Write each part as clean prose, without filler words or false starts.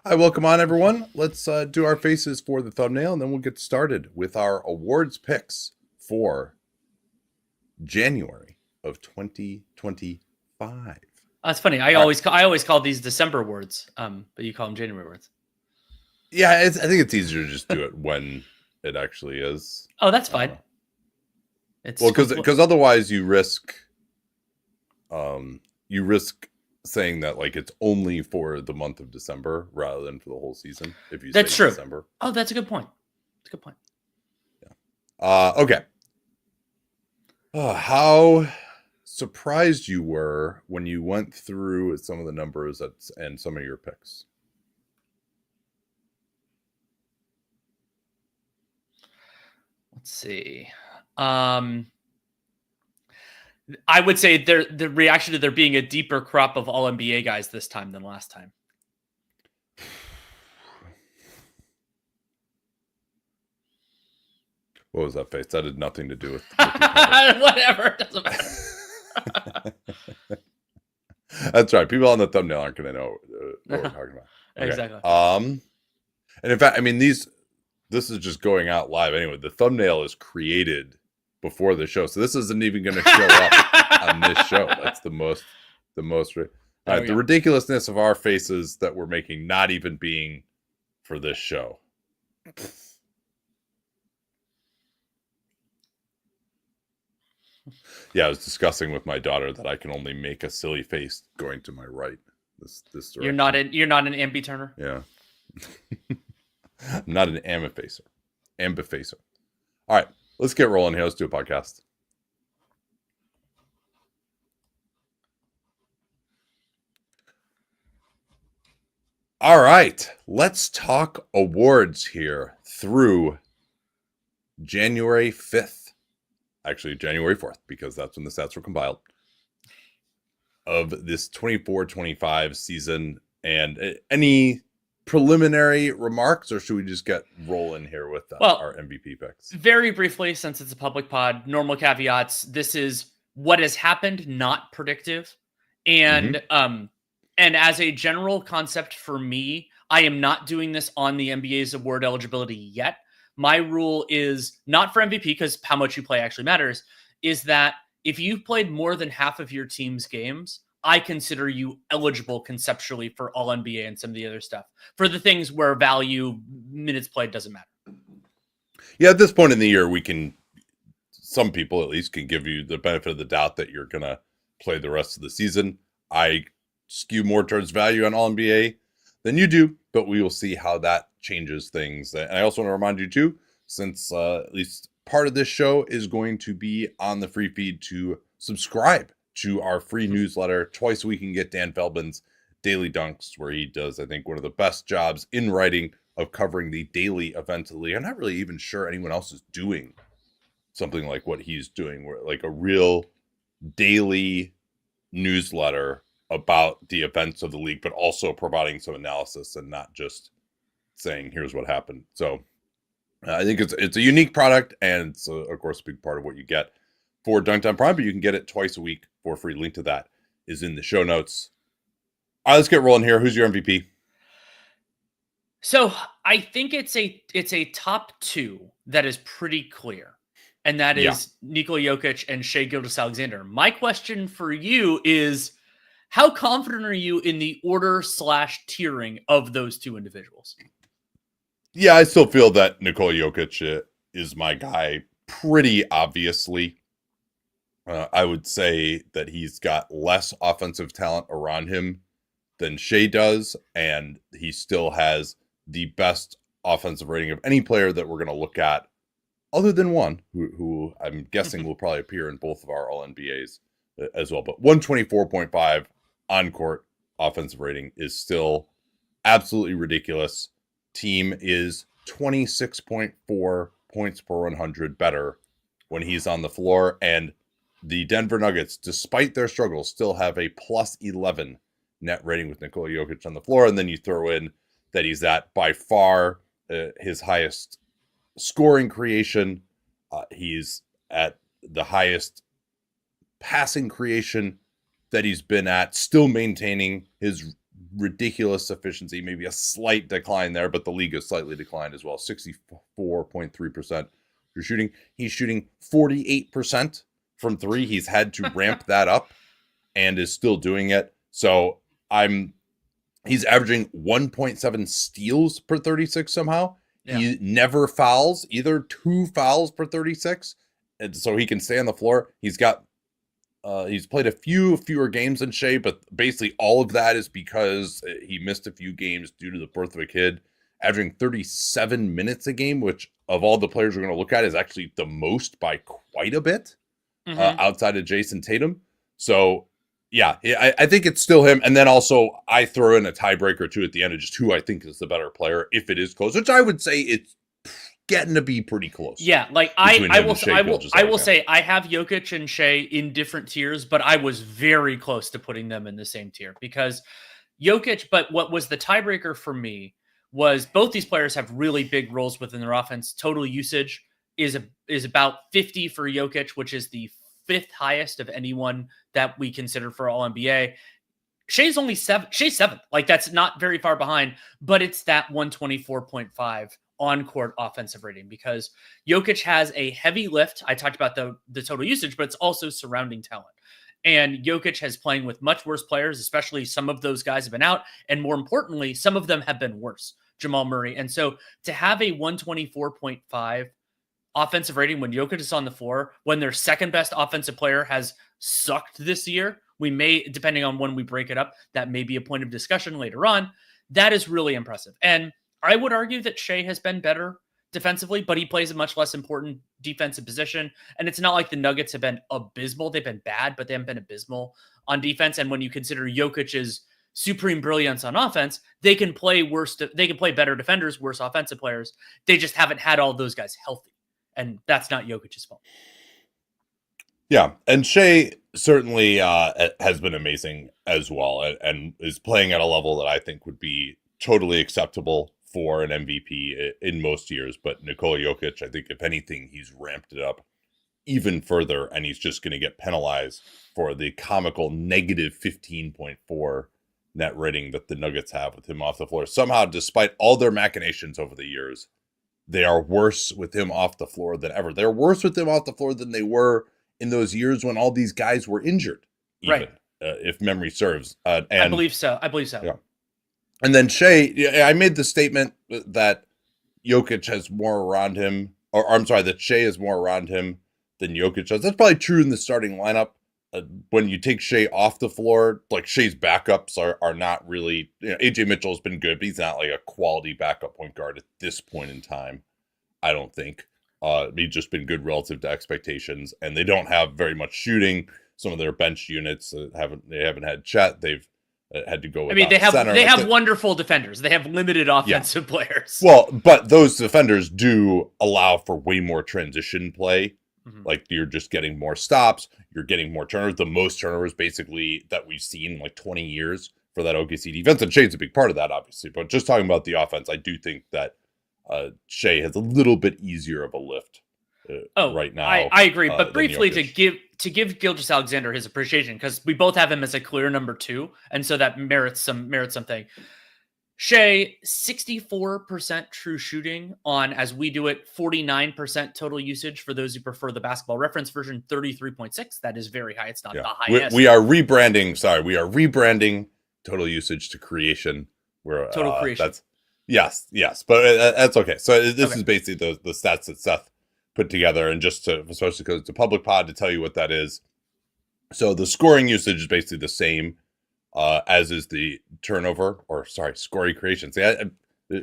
Hi, welcome on everyone. Let's do our faces for the thumbnail and then we'll get started with our awards picks for January of 2025. That's funny. I always call these December words, but you call them January words. Yeah, I think it's easier to just do it when it actually is. Oh, that's fine. It's well, because otherwise you risk saying that like it's only for the month of December rather than for the whole season. If you that's say true. December. Oh, that's a good point. That's a good point. Yeah. Okay. How surprised you were when you went through some of the numbers and some of your picks? Let's see. I would say the reaction to there being a deeper crop of all NBA guys this time than last time. What was that face? That had nothing to do with whatever. It doesn't matter. That's right. People on the thumbnail aren't going to know what we're talking about. Okay. Exactly. And in fact, I mean, this is just going out live anyway. The thumbnail is created before the show, so this isn't even going to show up on this show. That's the most. All right, the ridiculousness of our faces that we're making not even being for this show. Yeah, I was discussing with my daughter that I can only make a silly face going to my right. This direction. You're not an ambi-turner? Yeah. I'm not an ambifacer. All right, let's get rolling here. Let's do a podcast. All right, let's talk awards here through January 5th. Actually, January 4th, because that's when the stats were compiled, of this 24-25 season. And any preliminary remarks, or should we just get rolling here with our MVP picks? Very briefly, since it's a public pod, normal caveats. This is what has happened, not predictive. And and as a general concept for me, I am not doing this on the NBA's award eligibility yet. My rule is not for MVP, because how much you play actually matters, is that if you've played more than half of your team's games, I consider you eligible conceptually for all NBA and some of the other stuff. For the things where value, minutes played doesn't matter. Yeah, at this point in the year, some people at least can give you the benefit of the doubt that you're going to play the rest of the season. I skew more towards value on all NBA than you do, but we will see how that changes things. And I also want to remind you too, since at least part of this show is going to be on the free feed, to subscribe to our free newsletter. Twice a week you can get Dan Feldman's Daily Dunks, where he does, I think, one of the best jobs in writing of covering the daily events of the league. I'm not really even sure anyone else is doing something like what he's doing, where like a real daily newsletter about the events of the league, but also providing some analysis and not just saying, here's what happened. So I think it's a unique product, and it's, of course, a big part of what you get for Dunc'd on Prime, but you can get it twice a week for free. Link to that is in the show notes. All right, let's get rolling here. Who's your MVP? So I think it's a top two that is pretty clear, and that is Nikola Jokic and Shai Gilgeous-Alexander. My question for you is, how confident are you in the order/tiering of those two individuals? Yeah, I still feel that Nikola Jokic is my guy pretty obviously. I would say that he's got less offensive talent around him than Shai does, and he still has the best offensive rating of any player that we're going to look at, other than one, who I'm guessing will probably appear in both of our All-NBAs as well. But 124.5 on-court offensive rating is still absolutely ridiculous. Team is 26.4 points per 100 better when he's on the floor, and the Denver Nuggets, despite their struggles, still have a plus 11 net rating with Nikola Jokic on the floor. And then you throw in that he's at by far his highest scoring creation. He's at the highest passing creation that he's been at, still maintaining his ridiculous efficiency, maybe a slight decline there, but the league has slightly declined as well. 64.3% for shooting. He's shooting 48% from three. He's had to ramp that up and is still doing it. So he's averaging 1.7 steals per 36 somehow. Yeah. He never fouls, either 2 fouls per 36. And so he can stay on the floor. He's got he's played a fewer games than Shai, but basically all of that is because he missed a few games due to the birth of a kid, averaging 37 minutes a game, which of all the players we're going to look at is actually the most by quite a bit outside of Jason Tatum. So yeah, I think it's still him. And then also I throw in a tiebreaker too at the end of just who I think is the better player if it is close, which I would say it's getting to be pretty close. Yeah, like I will say I have Jokic and Shai in different tiers, but I was very close to putting them in the same tier because Jokic, but what was the tiebreaker for me was both these players have really big roles within their offense. Total usage is about 50 for Jokic, which is the 5th highest of anyone that we consider for all NBA. Shai's only 7th. Shai's 7th. Like that's not very far behind, but it's that 124.5 on-court offensive rating because Jokic has a heavy lift. I talked about the total usage, but it's also surrounding talent. And Jokic has playing with much worse players, especially some of those guys have been out. And more importantly, some of them have been worse, Jamal Murray. And so to have a 124.5 offensive rating when Jokic is on the floor, when their second best offensive player has sucked this year, we may, depending on when we break it up, that may be a point of discussion later on. That is really impressive. And I would argue that Shai has been better defensively, but he plays a much less important defensive position. And it's not like the Nuggets have been abysmal. They've been bad, but they haven't been abysmal on defense. And when you consider Jokic's supreme brilliance on offense, they can play better defenders, worse offensive players. They just haven't had all those guys healthy. And that's not Jokic's fault. Yeah. And Shai certainly has been amazing as well and is playing at a level that I think would be totally acceptable for an MVP in most years, but Nikola Jokic, I think if anything, he's ramped it up even further, and he's just going to get penalized for the comical negative 15.4 net rating that the Nuggets have with him off the floor. Somehow, despite all their machinations over the years, they are worse with him off the floor than ever. They're worse with him off the floor than they were in those years when all these guys were injured, even, right? If memory serves. And I believe so. Yeah. And then Shai, I made the statement that Jokic has more around him, or I'm sorry, that Shai is more around him than Jokic does. That's probably true in the starting lineup. When you take Shai off the floor, like Shai's backups are not really, AJ Mitchell has been good, but he's not like a quality backup point guard at this point in time, I don't think. He's just been good relative to expectations, and they don't have very much shooting. Some of their bench units haven't had Chet. They've had to go. I mean, they have wonderful defenders. They have limited offensive players. Well, but those defenders do allow for way more transition play. Mm-hmm. Like you're just getting more stops. You're getting more turnovers. The most turnovers basically that we've seen in like 20 years for that OKC defense. And Shai's a big part of that, obviously. But just talking about the offense, I do think that Shai has a little bit easier of a lift right now. I agree. But briefly to give Gilgeous-Alexander his appreciation, because we both have him as a clear number 2, and so that merits something. Shai, 64% true shooting on, as we do it, 49% total usage for those who prefer the basketball reference version, 33.6. That is very high. It's not the highest. We are rebranding total usage to creation. Total creation. Yes, but that's okay. So this is basically the stats that Seth put together, and just especially because it's a public pod, to tell you what that is. So the scoring usage is basically the same as is the scoring creation. See,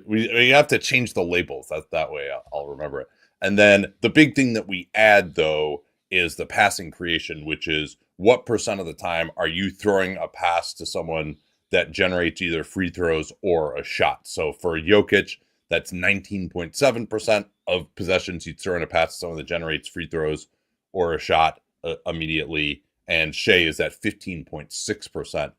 we have to change the labels. That way I'll remember it. And then the big thing that we add, though, is the passing creation, which is what percent of the time are you throwing a pass to someone that generates either free throws or a shot. So for Jokic, that's 19.7% of possessions he's throwing a pass to someone that generates free throws or a shot immediately. And Shai is at 15.6%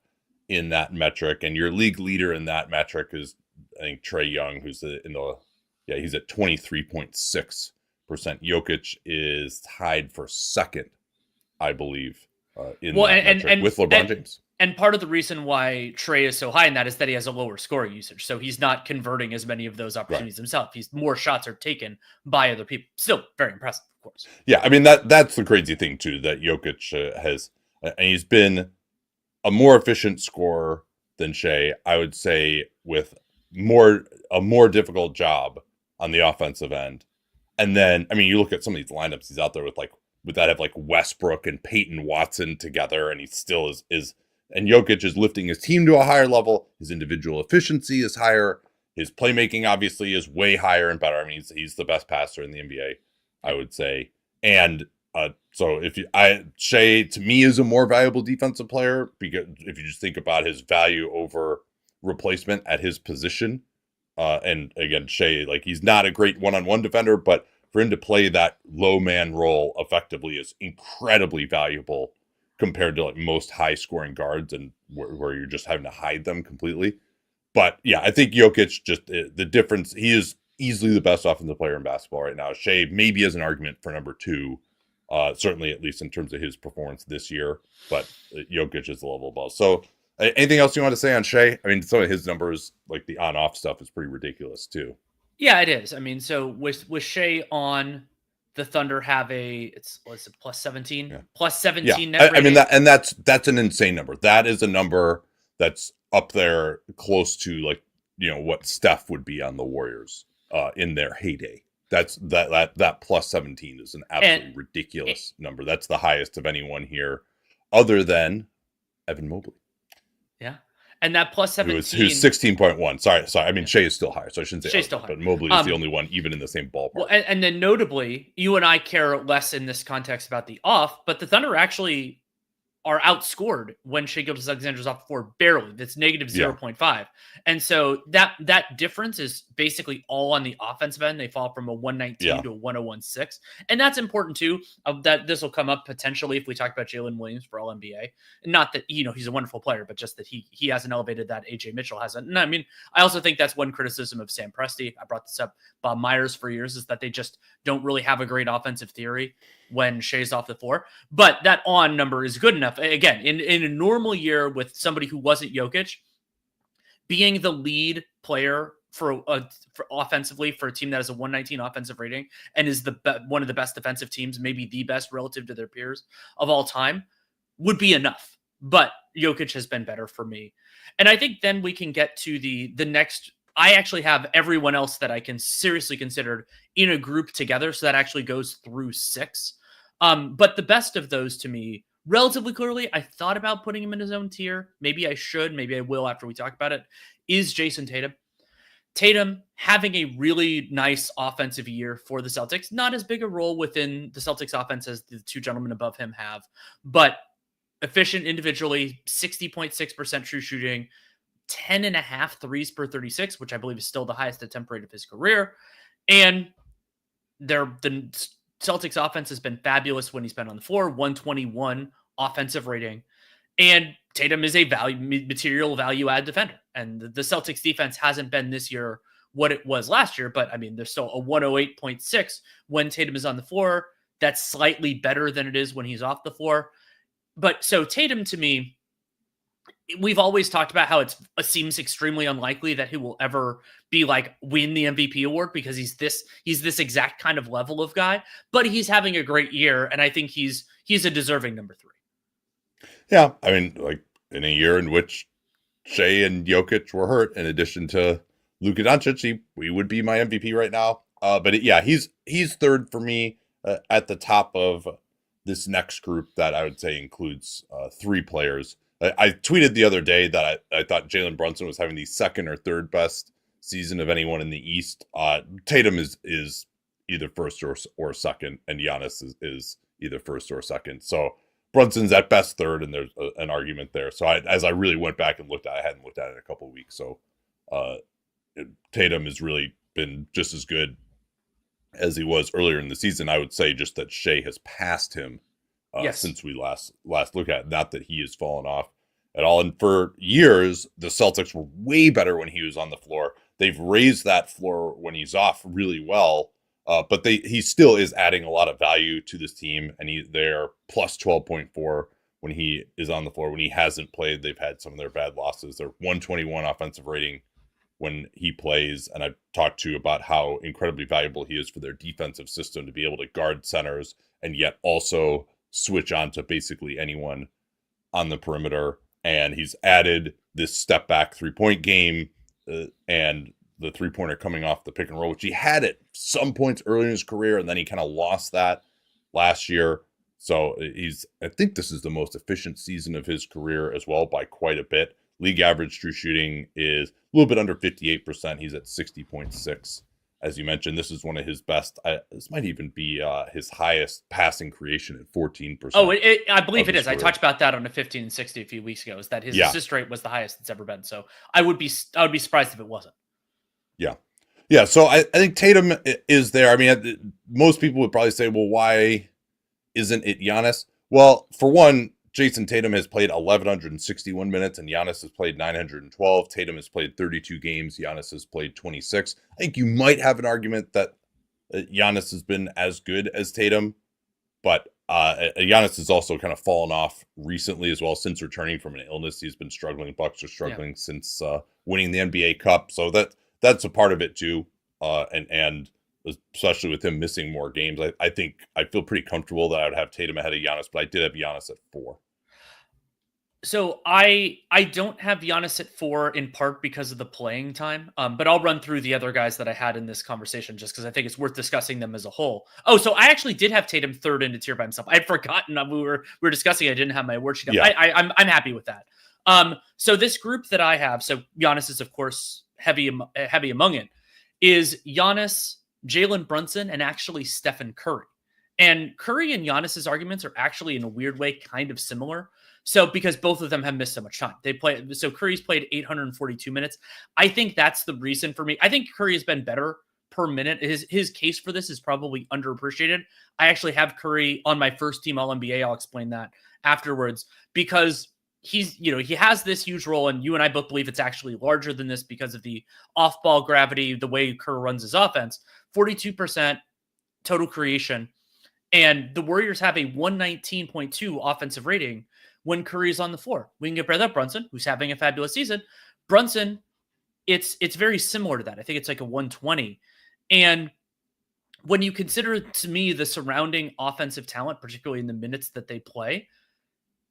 in that metric. And your league leader in that metric is, I think, Trae Young, who's he's at 23.6%. Jokic is tied for second, I believe, in that metric with LeBron James. And part of the reason why Trey is so high in that is that he has a lower scoring usage. So he's not converting as many of those opportunities himself. More shots are taken by other people. Still very impressive, of course. Yeah, I mean, that's the crazy thing, too, that Jokic has, and he's been a more efficient scorer than Shea, I would say, with a more difficult job on the offensive end. And then, I mean, you look at some of these lineups he's out there with that have like Westbrook and Peyton Watson together, and he still is and Jokic is lifting his team to a higher level. His individual efficiency is higher. His playmaking obviously is way higher and better. I mean, he's the best passer in the NBA, I would say. And so Shea to me is a more valuable defensive player, because if you just think about his value over replacement at his position, and again, Shea, like, he's not a great one-on-one defender, but for him to play that low man role effectively is incredibly valuable compared to like most high scoring guards, and where you're just having to hide them completely. But yeah, I think Jokic, just the difference, he is easily the best offensive player in basketball right now. Shea maybe has an argument for number 2, certainly at least in terms of his performance this year, but Jokic is the level above. So anything else you want to say on Shea? I mean, some of his numbers, like the on-off stuff, is pretty ridiculous too. Yeah, it is. I mean, so with Shea on, the Thunder have what's it, plus 17? Yeah. Plus 17 net rating. I mean, that's an insane number. That is a number that's up there close to, like, what Steph would be on the Warriors in their heyday. That plus 17 is an absolutely ridiculous number. That's the highest of anyone here other than Evan Mobley. Yeah. And that plus 17, who's 16.1. Sorry. I mean, Shea is still higher, so I shouldn't say Shea's still higher, but Mobley is the only one even in the same ballpark. Well, and then notably, you and I care less in this context about the off, but the Thunder actually are outscored when Shai Gilgeous-Alexander's off the floor barely. That's negative 0.5. And so that difference is basically all on the offensive end. They fall from a 119 to a 101.6. And that's important too. That this will come up potentially if we talk about Jalen Williams for All NBA. Not that, he's a wonderful player, but just that he hasn't elevated that AJ Mitchell hasn't. And I mean, I also think that's one criticism of Sam Presti. I brought this up, Bob Myers, for years, is that they just don't really have a great offensive theory when Shai's off the floor. But that on number is good enough. Again, in a normal year with somebody who wasn't Jokic, being the lead player for offensively for a team that has a 119 offensive rating and is one of the best defensive teams, maybe the best relative to their peers of all time, would be enough. But Jokic has been better for me. And I think then we can get to the next. I actually have everyone else that I can seriously consider in a group together. So that actually goes through 6. But the best of those to me, relatively clearly, I thought about putting him in his own tier. Maybe I should, maybe I will after we talk about it, is Jason Tatum. Tatum having a really nice offensive year for the Celtics. Not as big a role within the Celtics offense as the two gentlemen above him have, but efficient individually, 60.6% true shooting, 10.5 threes per 36, which I believe is still the highest attempt rate of his career. And the Celtics offense has been fabulous when he's been on the floor, 121 offensive rating. And Tatum is a material value add defender. And the Celtics defense hasn't been this year what it was last year, but I mean, there's still a 108.6 when Tatum is on the floor. That's slightly better than it is when he's off the floor. But so Tatum, to me, we've always talked about how it seems extremely unlikely that he will ever be like win the MVP award because he's this exact kind of level of guy, but he's having a great year. And I think he's a deserving number 3. Yeah. I mean, like, in a year in which Shea and Jokic were hurt, in addition to Luka Doncic, he would be my MVP right now. But he's third for me at the top of this next group that I would say includes 3 players. I tweeted the other day that I thought Jalen Brunson was having the second or third best season of anyone in the East. Tatum is either first or second, and Giannis is either first or second. So Brunson's at best third, and there's an argument there. So as I really went back and looked at it, I hadn't looked at it in a couple of weeks. So Tatum has really been just as good as he was earlier in the season. I would say just that Shea has passed him since we last looked at it. Not that he has fallen off at all. And for years, the Celtics were way better when he was on the floor. They've raised that floor when he's off really well. But he still is adding a lot of value to this team, and they're plus 12.4 when he is on the floor. When he hasn't played, they've had some of their bad losses. They're 121 offensive rating when he plays. And I've talked to you about how incredibly valuable he is for their defensive system to be able to guard centers and yet also switch on to basically anyone on the perimeter. And he's added this step back 3-point game and the 3-pointer coming off the pick and roll, which he had at some points early in his career. And then he kind of lost that last year. So I think this is the most efficient season of his career as well by quite a bit. League average true shooting is a little bit under 58%. He's at 60.6. As you mentioned, this is one of his best. This might even be his highest passing creation at 14%. Oh, I believe it is. I talked about that on a 15 and 60 a few weeks ago. Is that his assist rate was the highest it's ever been? So I would be surprised if it wasn't. Yeah. So I think Tatum is there. I mean, most people would probably say, well, why isn't it Giannis? Well, for one, Jason Tatum has played 1,161 minutes and Giannis has played 912. Tatum has played 32 games. Giannis has played 26. I think you might have an argument that Giannis has been as good as Tatum, but Giannis has also kind of fallen off recently as well. Since returning from an illness, he's been struggling. Bucks are struggling since winning the NBA Cup. So that's a part of it too. And especially with him missing more games, I think I feel pretty comfortable that I would have Tatum ahead of Giannis, but I did have Giannis at 4. So I don't have Giannis at 4 in part because of the playing time, but I'll run through the other guys that I had in this conversation just because I think it's worth discussing them as a whole. Oh, so I actually did have Tatum third in the tier by himself. I'd forgotten we were discussing. I didn't have my award sheet up. Yeah. I'm happy with that. So this group that I have, so Giannis is of course heavy among it, is Giannis, Jalen Brunson, and actually Stephen Curry. And Curry and Giannis's arguments are actually in a weird way kind of similar. So because both of them have missed so much time. So Curry's played 842 minutes. I think that's the reason for me. I think Curry has been better per minute. His case for this is probably underappreciated. I actually have Curry on my first team All-NBA. I'll explain that afterwards because he has this huge role, and you and I both believe it's actually larger than this because of the off-ball gravity, the way Kerr runs his offense. 42% total creation, and the Warriors have a 119.2 offensive rating when Curry's on the floor. We can compare that Brunson, who's having a fabulous season. Brunson, it's very similar to that. I think it's like a 120. And when you consider, to me, the surrounding offensive talent, particularly in the minutes that they play,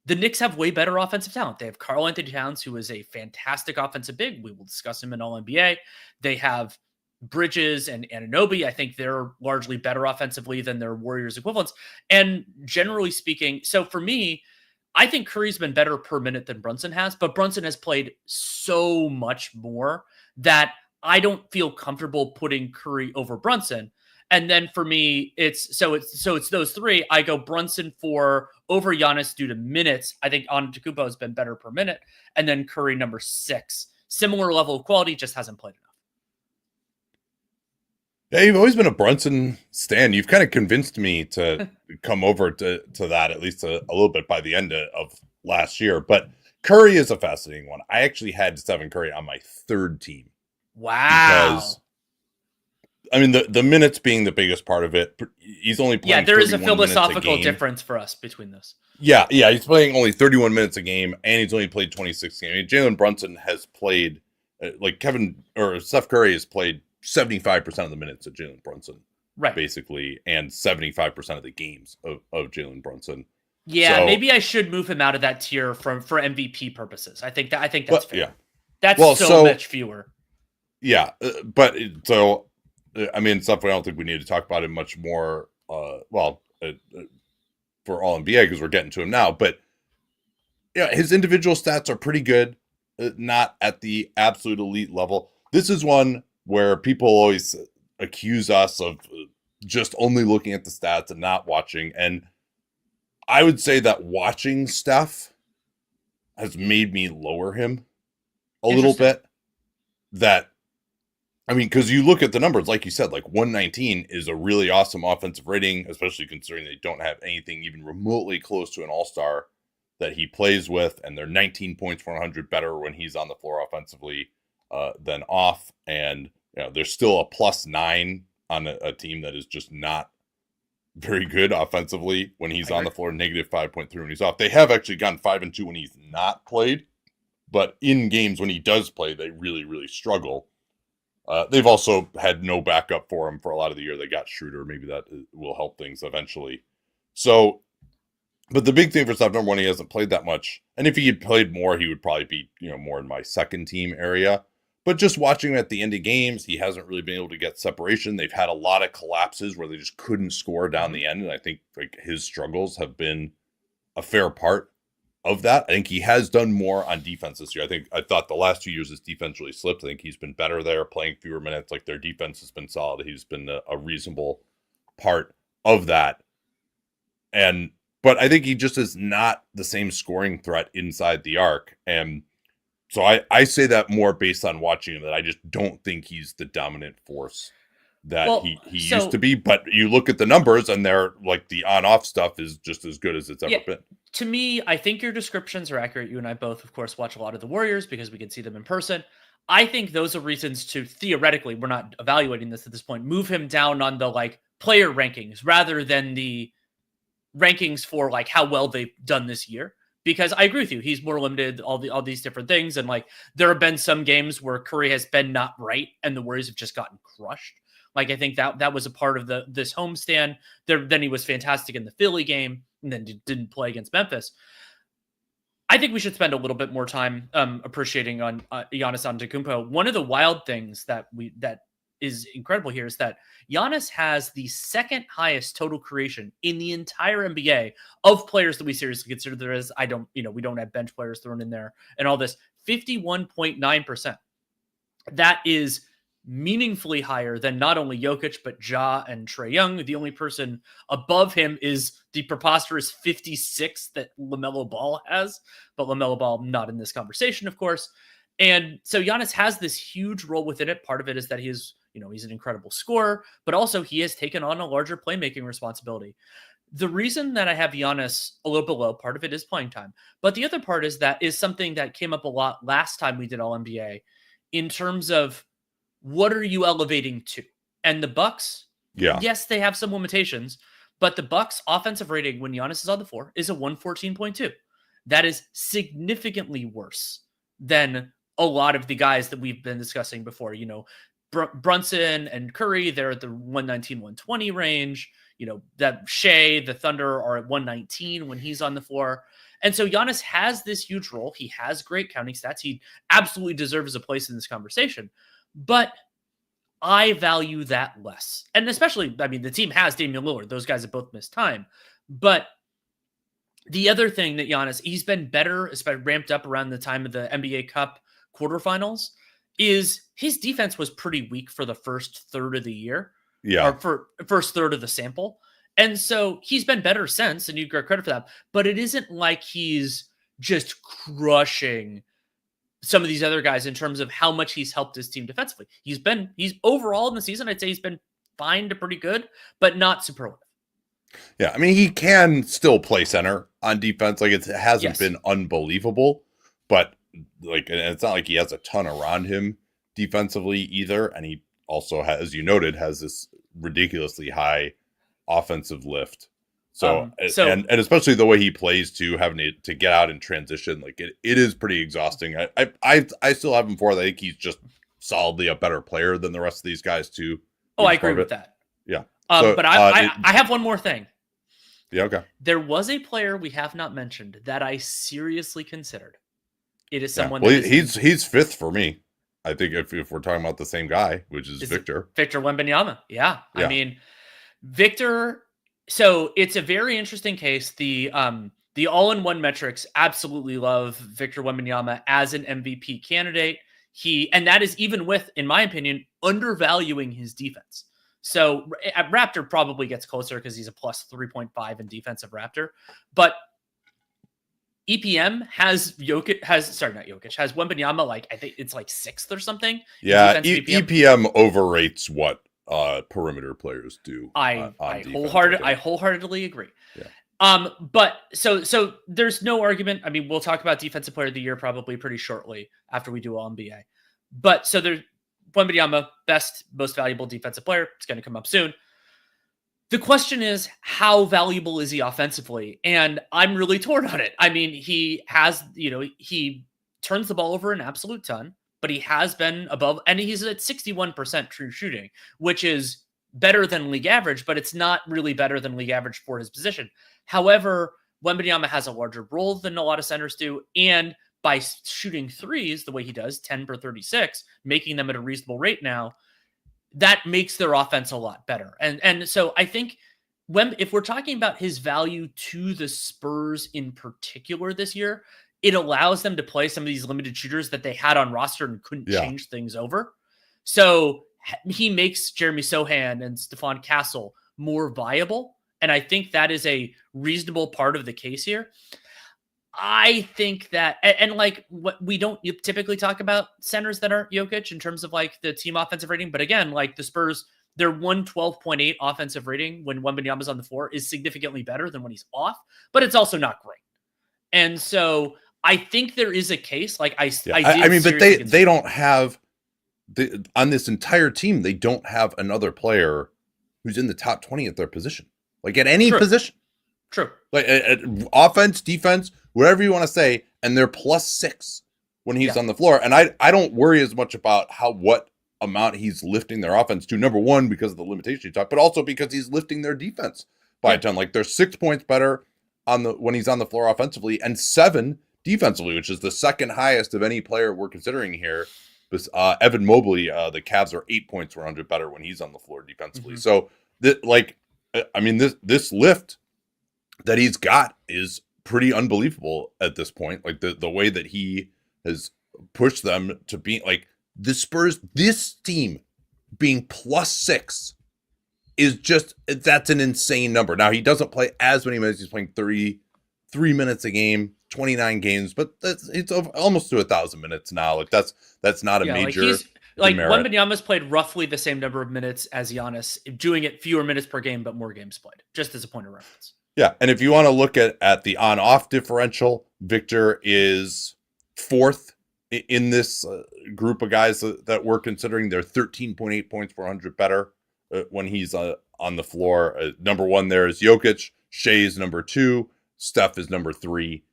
the Knicks have way better offensive talent. They have Karl Anthony Towns, who is a fantastic offensive big. We will discuss him in All-NBA. They have Bridges and Anunoby. I think they're largely better offensively than their Warriors equivalents. And generally speaking, so for me, I think Curry's been better per minute than Brunson has, but Brunson has played so much more that I don't feel comfortable putting Curry over Brunson. And then for me, it's those three. I go Brunson over Giannis due to minutes. I think Antetokounmpo has been better per minute, and then Curry number 6. Similar level of quality, just hasn't played enough. Yeah, you've always been a Brunson stan. You've kind of convinced me to come over to that at least a little bit by the end of last year. But Curry is a fascinating one. I actually had Stephen Curry on my third team. Wow. Because I mean, the minutes being the biggest part of it. He's only playing. Yeah, there is a philosophical difference for us between this. Yeah, he's playing only 31 minutes a game, and he's only played 26 games. I mean, Jalen Brunson has played, Steph Curry has played 75% of the minutes of Jalen Brunson, right? Basically, and 75% of the games of Jalen Brunson. Yeah, so, maybe I should move him out of that tier for MVP purposes. I think that's fair. Yeah, that's so much fewer. Yeah, but so. I mean, stuff I don't think we need to talk about it much more. For All NBA because we're getting to him now. But yeah, his individual stats are pretty good, not at the absolute elite level. This is one where people always accuse us of just only looking at the stats and not watching. And I would say that watching Steph has made me lower him a little bit. Because you look at the numbers, like you said, like 119 is a really awesome offensive rating, especially considering they don't have anything even remotely close to an all-star that he plays with. And they're 19 points per 100 better when he's on the floor offensively than off. And there's still a +9 on a team that is just not very good offensively when he's I on the agree. floor, -5.3 when he's off. They have actually gone 5-2 when he's not played, but in games when he does play, they really, really struggle. They've also had no backup for him for a lot of the year. They got Schroeder. Maybe that will help things eventually. So, but the big thing for Steph, number one, he hasn't played that much. And if he had played more, he would probably be, more in my second team area. But just watching him at the end of games, he hasn't really been able to get separation. They've had a lot of collapses where they just couldn't score down the end. And I think like his struggles have been a fair part of that. I think he has done more on defense this year. I thought the last 2 years his defense really slipped. I think he's been better there, playing fewer minutes. Like their defense has been solid. He's been a reasonable part of that. But I think he just is not the same scoring threat inside the arc. And so I say that more based on watching him, that I just don't think he's the dominant force that he used to be. But you look at the numbers and they're like the on-off stuff is just as good as it's ever been. To me, I think your descriptions are accurate. You and I both, of course, watch a lot of the Warriors because we can see them in person. I think those are reasons to theoretically, we're not evaluating this at this point, move him down on the like player rankings rather than the rankings for like how well they've done this year. Because I agree with you, he's more limited, all these different things, and like there have been some games where Curry has been not right, and the Warriors have just gotten crushed. Like I think that was a part of this homestand. Then he was fantastic in the Philly game, and then didn't play against Memphis. I think we should spend a little bit more time appreciating on Giannis Antetokounmpo. One of the wild things that is incredible here is that Giannis has the second highest total creation in the entire NBA of players that we seriously consider there is. We don't have bench players thrown in there and all this. 51.9%. That is meaningfully higher than not only Jokic, but Ja and Trae Young. The only person above him is the preposterous 56 that LaMelo Ball has, but LaMelo Ball not in this conversation, of course. And so Giannis has this huge role within it. Part of it is that he's an incredible scorer, but also he has taken on a larger playmaking responsibility. The reason that I have Giannis a little below, part of it is playing time, but the other part is something that came up a lot last time we did All NBA in terms of what are you elevating to? And the Bucks, yes, they have some limitations, but the Bucks offensive rating when Giannis is on the floor is a 114.2. That is significantly worse than a lot of the guys that we've been discussing before. Brunson and Curry, they're at the 119, 120 range. That Shea, the Thunder are at 119 when he's on the floor. And so Giannis has this huge role. He has great counting stats. He absolutely deserves a place in this conversation. But I value that less. And especially, the team has Damian Lillard. Those guys have both missed time. But the other thing that Giannis, he's been better, especially ramped up around the time of the NBA Cup quarterfinals, is his defense was pretty weak for the first third of the year. Yeah. Or for first third of the sample. And so he's been better since, and you get credit for that. But it isn't like he's just crushing some of these other guys in terms of how much he's helped his team defensively. He's overall in the season, I'd say he's been fine to pretty good, but not superlative. Yeah, he can still play center on defense. Like it hasn't been unbelievable, but like, and it's not like he has a ton around him defensively either. And he also has, as you noted, has this ridiculously high offensive lift. So and especially the way he plays too, having to get out and transition, like it is pretty exhausting. I still have him for. I think he's just solidly a better player than the rest of these guys too. Oh, I agree with that. Yeah. But I have one more thing. Yeah. Okay. There was a player we have not mentioned that I seriously considered. It is someone. Well, he's fifth for me. I think if we're talking about the same guy, which is Victor Wembanyama. Yeah. Victor. So it's a very interesting case. The all-in-one metrics absolutely love Victor Wembanyama as an MVP candidate. And that is even with, in my opinion, undervaluing his defense. So Raptor probably gets closer because he's a plus 3.5 in defensive Raptor. But EPM has Wembanyama, like I think it's like sixth or something. Yeah, EPM overrates what perimeter players do. I wholeheartedly agree. Yeah. But so there's no argument. We'll talk about defensive player of the year probably pretty shortly after we do All NBA. But so there's Wembanyama, best, most valuable defensive player. It's going to come up soon. The question is, how valuable is he offensively? And I'm really torn on it. I mean, he has, he turns the ball over an absolute ton, but he has been above, and he's at 61% true shooting, which is better than league average, but it's not really better than league average for his position. However, Wembanyama has a larger role than a lot of centers do, and by shooting threes the way he does, 10 per 36, making them at a reasonable rate now, that makes their offense a lot better. And so I think if we're talking about his value to the Spurs in particular this year, it allows them to play some of these limited shooters that they had on roster and couldn't change things over. So he makes Jeremy Sohan and Stephon Castle more viable. And I think that is a reasonable part of the case here. I think that, and like what we don't typically talk about centers that aren't Jokic in terms of like the team offensive rating. But again, like the Spurs, their 112.8 offensive rating when Wembanyama's on the floor is significantly better than when he's off, but it's also not great. And so I think there is a case like I mean, but they don't have on this entire team, they don't have another player who's in the top 20 at their position, like at any position. True. Like offense, defense, whatever you want to say, and they're +6 when he's on the floor. And I don't worry as much about what amount he's lifting their offense to. Number one, because of the limitation you talk, but also because he's lifting their defense by a ton. Like they're 6 points better when he's on the floor offensively, and 7 defensively, which is the second highest of any player we're considering here. Evan Mobley, the Cavs are 8 points per 100 better when he's on the floor defensively. So this lift that he's got is pretty unbelievable at this point. Like the way that he has pushed them to be like the Spurs, this team being +6 is that's an insane number. Now he doesn't play as many minutes. He's playing 3 minutes a game, 29 games, but it's almost to 1,000 minutes now. Like that's not a major. Like Wembanyama's played roughly the same number of minutes as Giannis, doing it fewer minutes per game, but more games played, just as a point of reference. Yeah, and if you want to look at the on-off differential, Victor is 4th in this group of guys that we're considering. They're 13.8 points per 100 better when he's on the floor. Number 1 there is Jokic. Shea is number 2. Steph is number 3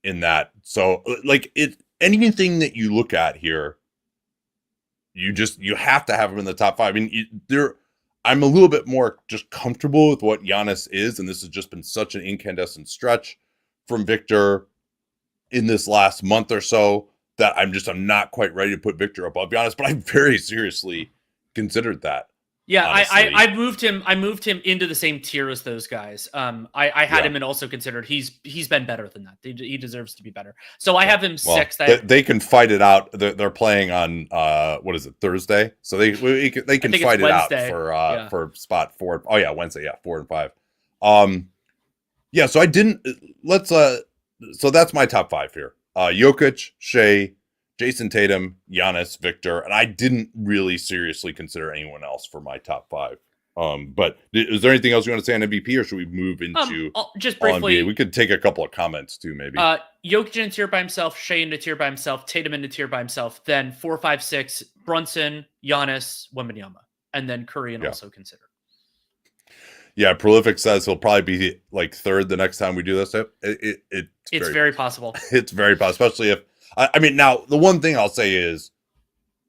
in that. So, like, anything that you look at here, you have to have him in the top 5. I mean, I'm a little bit more just comfortable with what Giannis is, and this has just been such an incandescent stretch from Victor in this last month or so that I'm not quite ready to put Victor above Giannis, but I very seriously considered that. Yeah, I moved him into the same tier as those guys. I had him and also considered he's been better than that. He deserves to be better. So I have him 6th. They can fight it out. They're playing on what is it, Thursday? So they can fight it out for spot 4. Oh yeah, Wednesday. Yeah, 4 and 5. So I didn't. So that's my top 5 here. Jokic, Shea, Jason Tatum, Giannis, Victor, and I didn't really seriously consider anyone else for my top 5. But is there anything else you want to say on MVP, or should we move into just briefly? NBA? We could take a couple of comments too, maybe. Jokic in a tier by himself, Shea in a tier by himself, Tatum in a tier by himself, then 4, 5, 6, Brunson, Giannis, Wembanyama, and then Curry and also considered. Yeah, Prolific says he'll probably be like 3rd the next time we do this. It's very possible. It's very possible, especially if. I mean, now, the one thing I'll say is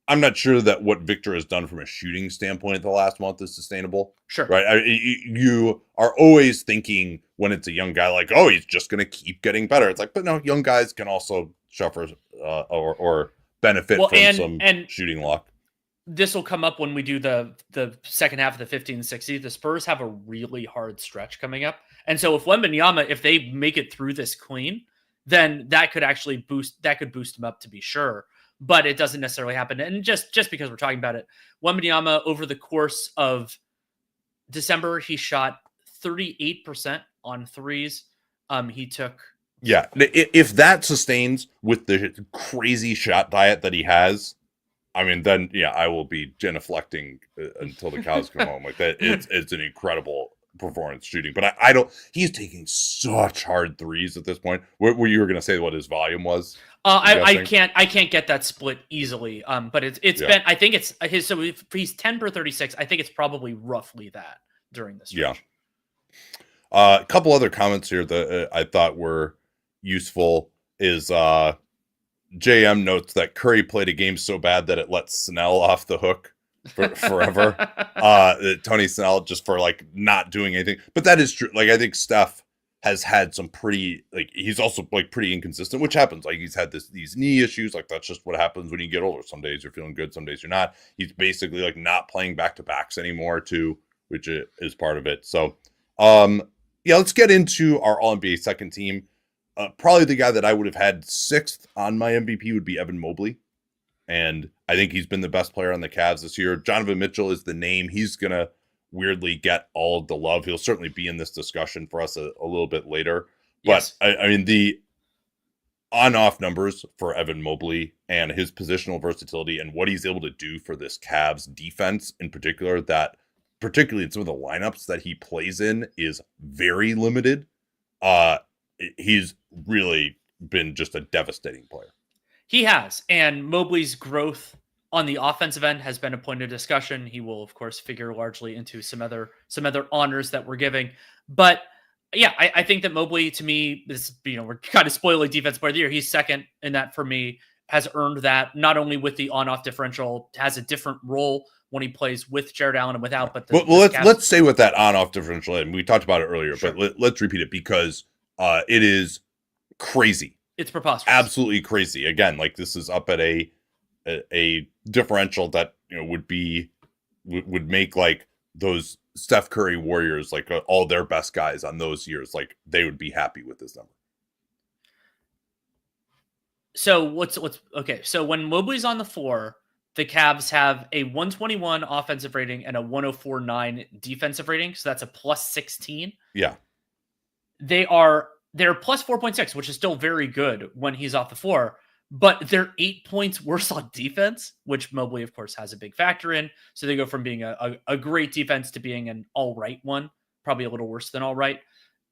I'm not sure that what Victor has done from a shooting standpoint the last month is sustainable. Sure. Right? You are always thinking when it's a young guy like, oh, he's just going to keep getting better. It's like, but no, young guys can also suffer or benefit from some shooting luck. This will come up when we do the second half of the 15 and 60. The Spurs have a really hard stretch coming up. And so if Wembanyama, if they make it through this clean, then that could actually boost him up to be sure, but it doesn't necessarily happen. And just because we're talking about it, Wembanyama over the course of December, he shot 38% on threes. He took. Yeah. If that sustains with the crazy shot diet that he has, I mean, then I will be genuflecting until the cows come home. Like that. It's an incredible performance shooting, but I don't. He's taking such hard threes at this point. Were you going to say what his volume was? I can't get that split easily. But it's been. I think it's his. So if he's 10 per 36, I think it's probably roughly that during this Yeah. stretch. A couple other comments here that I thought were useful is JM notes that Curry played a game so bad that it let Snell off the hook forever. Tony Snell just for like not doing anything. But that is true. Like, I think Steph has had some pretty, like, he's also like pretty inconsistent, which happens. Like, he's had these knee issues. Like, that's just what happens when you get older. Some days you're feeling good, some days you're not. He's basically like not playing back-to-backs anymore too, which is part of it. So yeah, let's get into our All-NBA second team. Probably the guy that I would have had sixth on my MVP would be Evan Mobley. And I think he's been the best player on the Cavs this year. Donovan Mitchell is the name. He's going to weirdly get all of the love. He'll certainly be in this discussion for us a little bit later. But, yes. I mean, the on-off numbers for Evan Mobley and his positional versatility and what he's able to do for this Cavs defense in particular, that particularly in some of the lineups that he plays in, is very limited. He's really been just a devastating player. He has, and Mobley's growth on the offensive end has been a point of discussion. He will, of course, figure largely into some other honors that we're giving. But yeah, I think that Mobley, to me, is, we're kind of spoiling defense player of the year. He's second in that for me, has earned that, not only with the on-off differential, has a different role when he plays with Jared Allen and without. But let's say with that on-off differential, and we talked about it earlier, sure. But let's repeat it because it is crazy. It's preposterous. Absolutely crazy. Again, like, this is up at a differential that would make like those Steph Curry Warriors, like all their best guys on those years, like they would be happy with this number. So okay? So when Mobley's on the floor, the Cavs have a 121 offensive rating and a 104.9 defensive rating. So that's a plus 16. Yeah. They're plus 4.6, which is still very good when he's off the floor, but they're 8 points worse on defense, which Mobley, of course, has a big factor in. So they go from being a great defense to being an all right one, probably a little worse than all right.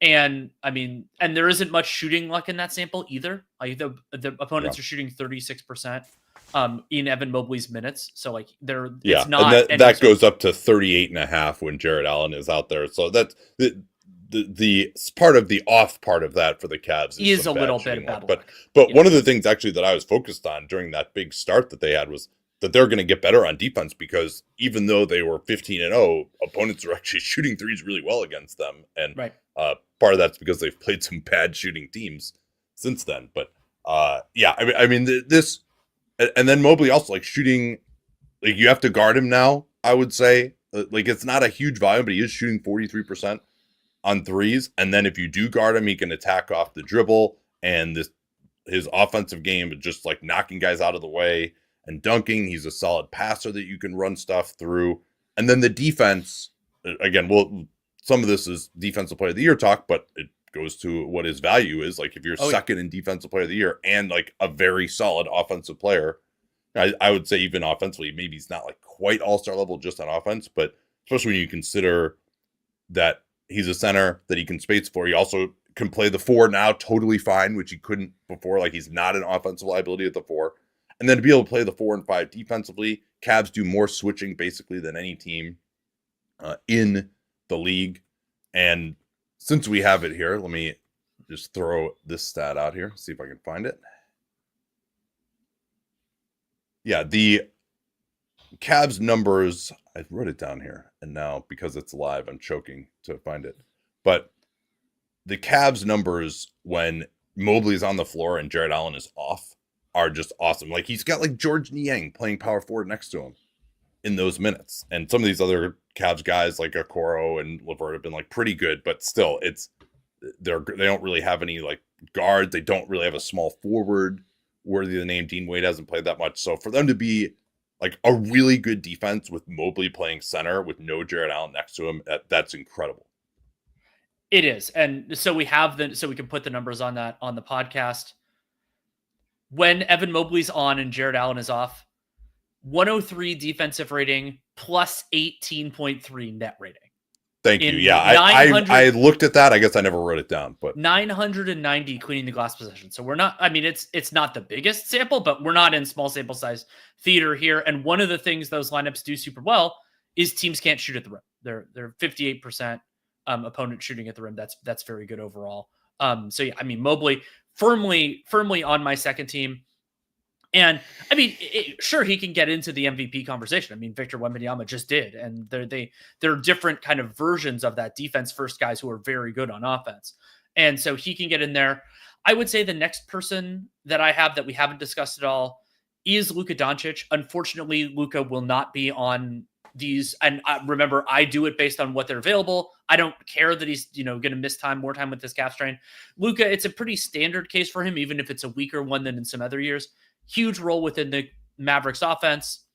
And I mean, and there isn't much shooting luck in that sample either. Like the opponents are shooting 36% in Evan Mobley's minutes. So like it's not. And that goes up to 38.5 when Jared Allen is out there. So that's the part of the off part of that for the Cavs is a little bit of bad luck. But one of the things actually that I was focused on during that big start that they had was that they're going to get better on defense, because even though they were 15-0, opponents are actually shooting threes really well against them. And part of that's because they've played some bad shooting teams since then. But yeah, I mean this, and then Mobley also like shooting, like you have to guard him now, I would say. Like, it's not a huge volume, but he is shooting 43% on threes. And then if you do guard him, he can attack off the dribble, and his offensive game is just like knocking guys out of the way and dunking. He's a solid passer that you can run stuff through. And then the defense, again, some of this is defensive player of the year talk, but it goes to what his value is. Like, if you're second in defensive player of the year and like a very solid offensive player, I would say even offensively, maybe he's not like quite all-star level just on offense, but especially when you consider that he's a center that he can space for. He also can play the four now totally fine, which he couldn't before. Like, he's not an offensive liability at the four. And then to be able to play the 4 and 5 defensively, Cavs do more switching basically than any team in the league. And since we have it here, let me just throw this stat out here, see if I can find it. Yeah, the Cavs numbers, I wrote it down here, and now because it's live, I'm choking to find it. But the Cavs numbers when Mobley's on the floor and Jared Allen is off are just awesome. Like, he's got like George Niang playing power forward next to him in those minutes. And some of these other Cavs guys like Okoro and LeVert have been like pretty good, but still they don't really have any like guards. They don't really have a small forward worthy of the name. Dean Wade hasn't played that much. So for them to be like a really good defense with Mobley playing center with no Jared Allen next to him, that's incredible. It is. And so we can put the numbers on that on the podcast. When Evan Mobley's on and Jared Allen is off, 103 defensive rating plus 18.3 net rating. Thank you. Yeah, I looked at that. I guess I never wrote it down, but 990 cleaning the glass possession. So we're not, I mean, it's not the biggest sample, but we're not in small sample size theater here. And one of the things those lineups do super well is teams can't shoot at the rim. They're 58% opponent shooting at the rim. That's very good overall. So yeah, I mean, Mobley firmly on my second team. And I mean, sure, he can get into the MVP conversation. I mean, Victor Wembanyama just did, and they're different kind of versions of that defense first guys who are very good on offense, and so he can get in there. I would say the next person that I have that we haven't discussed at all is Luka Doncic. Unfortunately, Luka will not be on these, and remember, I do it based on what they're available. I don't care that he's going to miss more time with this calf strain. Luka, it's a pretty standard case for him, even if it's a weaker one than in some other years. Huge role within the Mavericks offense,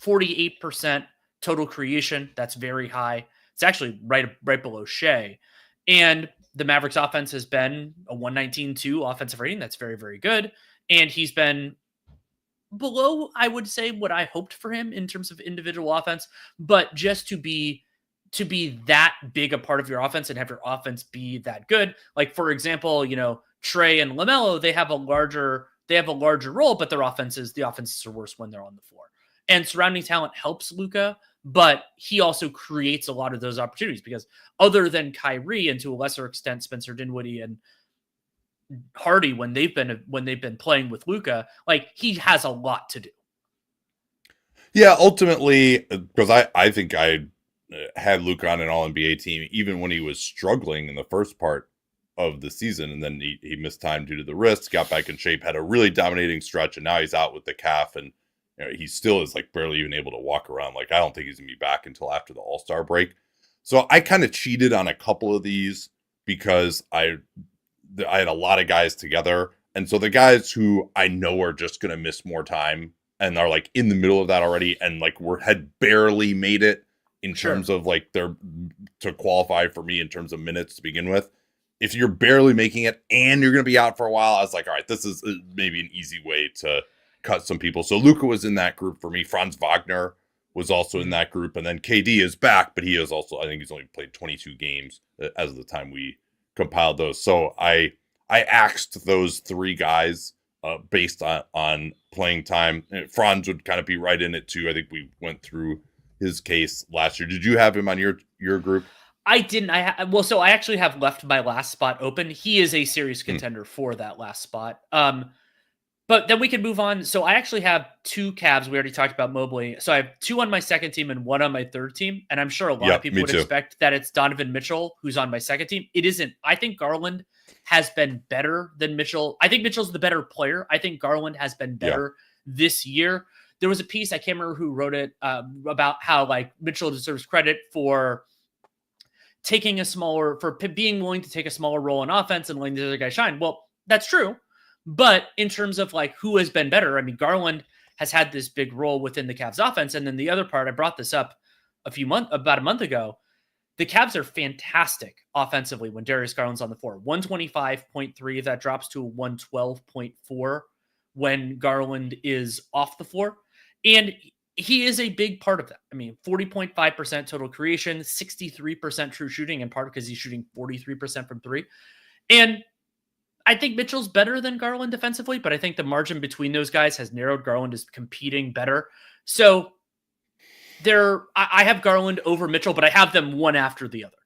48% total creation. That's very high. It's actually right below Shea. And the Mavericks offense has been a 119.2 offensive rating. That's very, very good. And he's been below, I would say, what I hoped for him in terms of individual offense. But just to be that big a part of your offense and have your offense be that good. Like, for example, Trey and LaMelo, they have a larger role, but the offenses are worse when they're on the floor. And surrounding talent helps Luka, but he also creates a lot of those opportunities because other than Kyrie and to a lesser extent Spencer Dinwiddie and Hardy when they've been playing with Luka, like he has a lot to do. Yeah, ultimately, because I think I had Luka on an All-NBA team even when he was struggling in the first part of the season, and then he missed time due to the wrist, got back in shape, had a really dominating stretch, and now he's out with the calf, and he still is like barely even able to walk around. Like I don't think he's gonna be back until after the All-Star break. So I kind of cheated on a couple of these because I had a lot of guys together, and so the guys who I know are just gonna miss more time and are like in the middle of that already, and like had barely made it in terms of like to qualify for me in terms of minutes to begin with. If you're barely making it and you're going to be out for a while, I was like, all right, this is maybe an easy way to cut some people. So Luka was in that group for me. Franz Wagner was also in that group. And then KD is back, but he is also, I think he's only played 22 games as of the time we compiled those. So I axed those three guys based on playing time. Franz would kind of be right in it too. I think we went through his case last year. Did you have him on your group? I didn't. So I actually have left my last spot open. He is a serious contender for that last spot. But then we can move on. So I actually have two Cavs. We already talked about Mobley. So I have two on my second team and one on my third team. And I'm sure a lot of people would expect that it's Donovan Mitchell who's on my second team. It isn't. I think Garland has been better than Mitchell. I think Mitchell's the better player. I think Garland has been better this year. There was a piece, I can't remember who wrote it, about how like Mitchell deserves credit for being willing to take a smaller role in offense and letting the other guy shine. Well, that's true. But in terms of like who has been better, I mean, Garland has had this big role within the Cavs offense. And then the other part, I brought this up about a month ago. The Cavs are fantastic offensively when Darius Garland's on the floor. 125.3, that drops to a 112.4 when Garland is off the floor. And he is a big part of that. I mean, 40.5% total creation, 63% true shooting, in part because he's shooting 43% from three. And I think Mitchell's better than Garland defensively, but I think the margin between those guys has narrowed. Garland is competing better. So I have Garland over Mitchell, but I have them one after the other.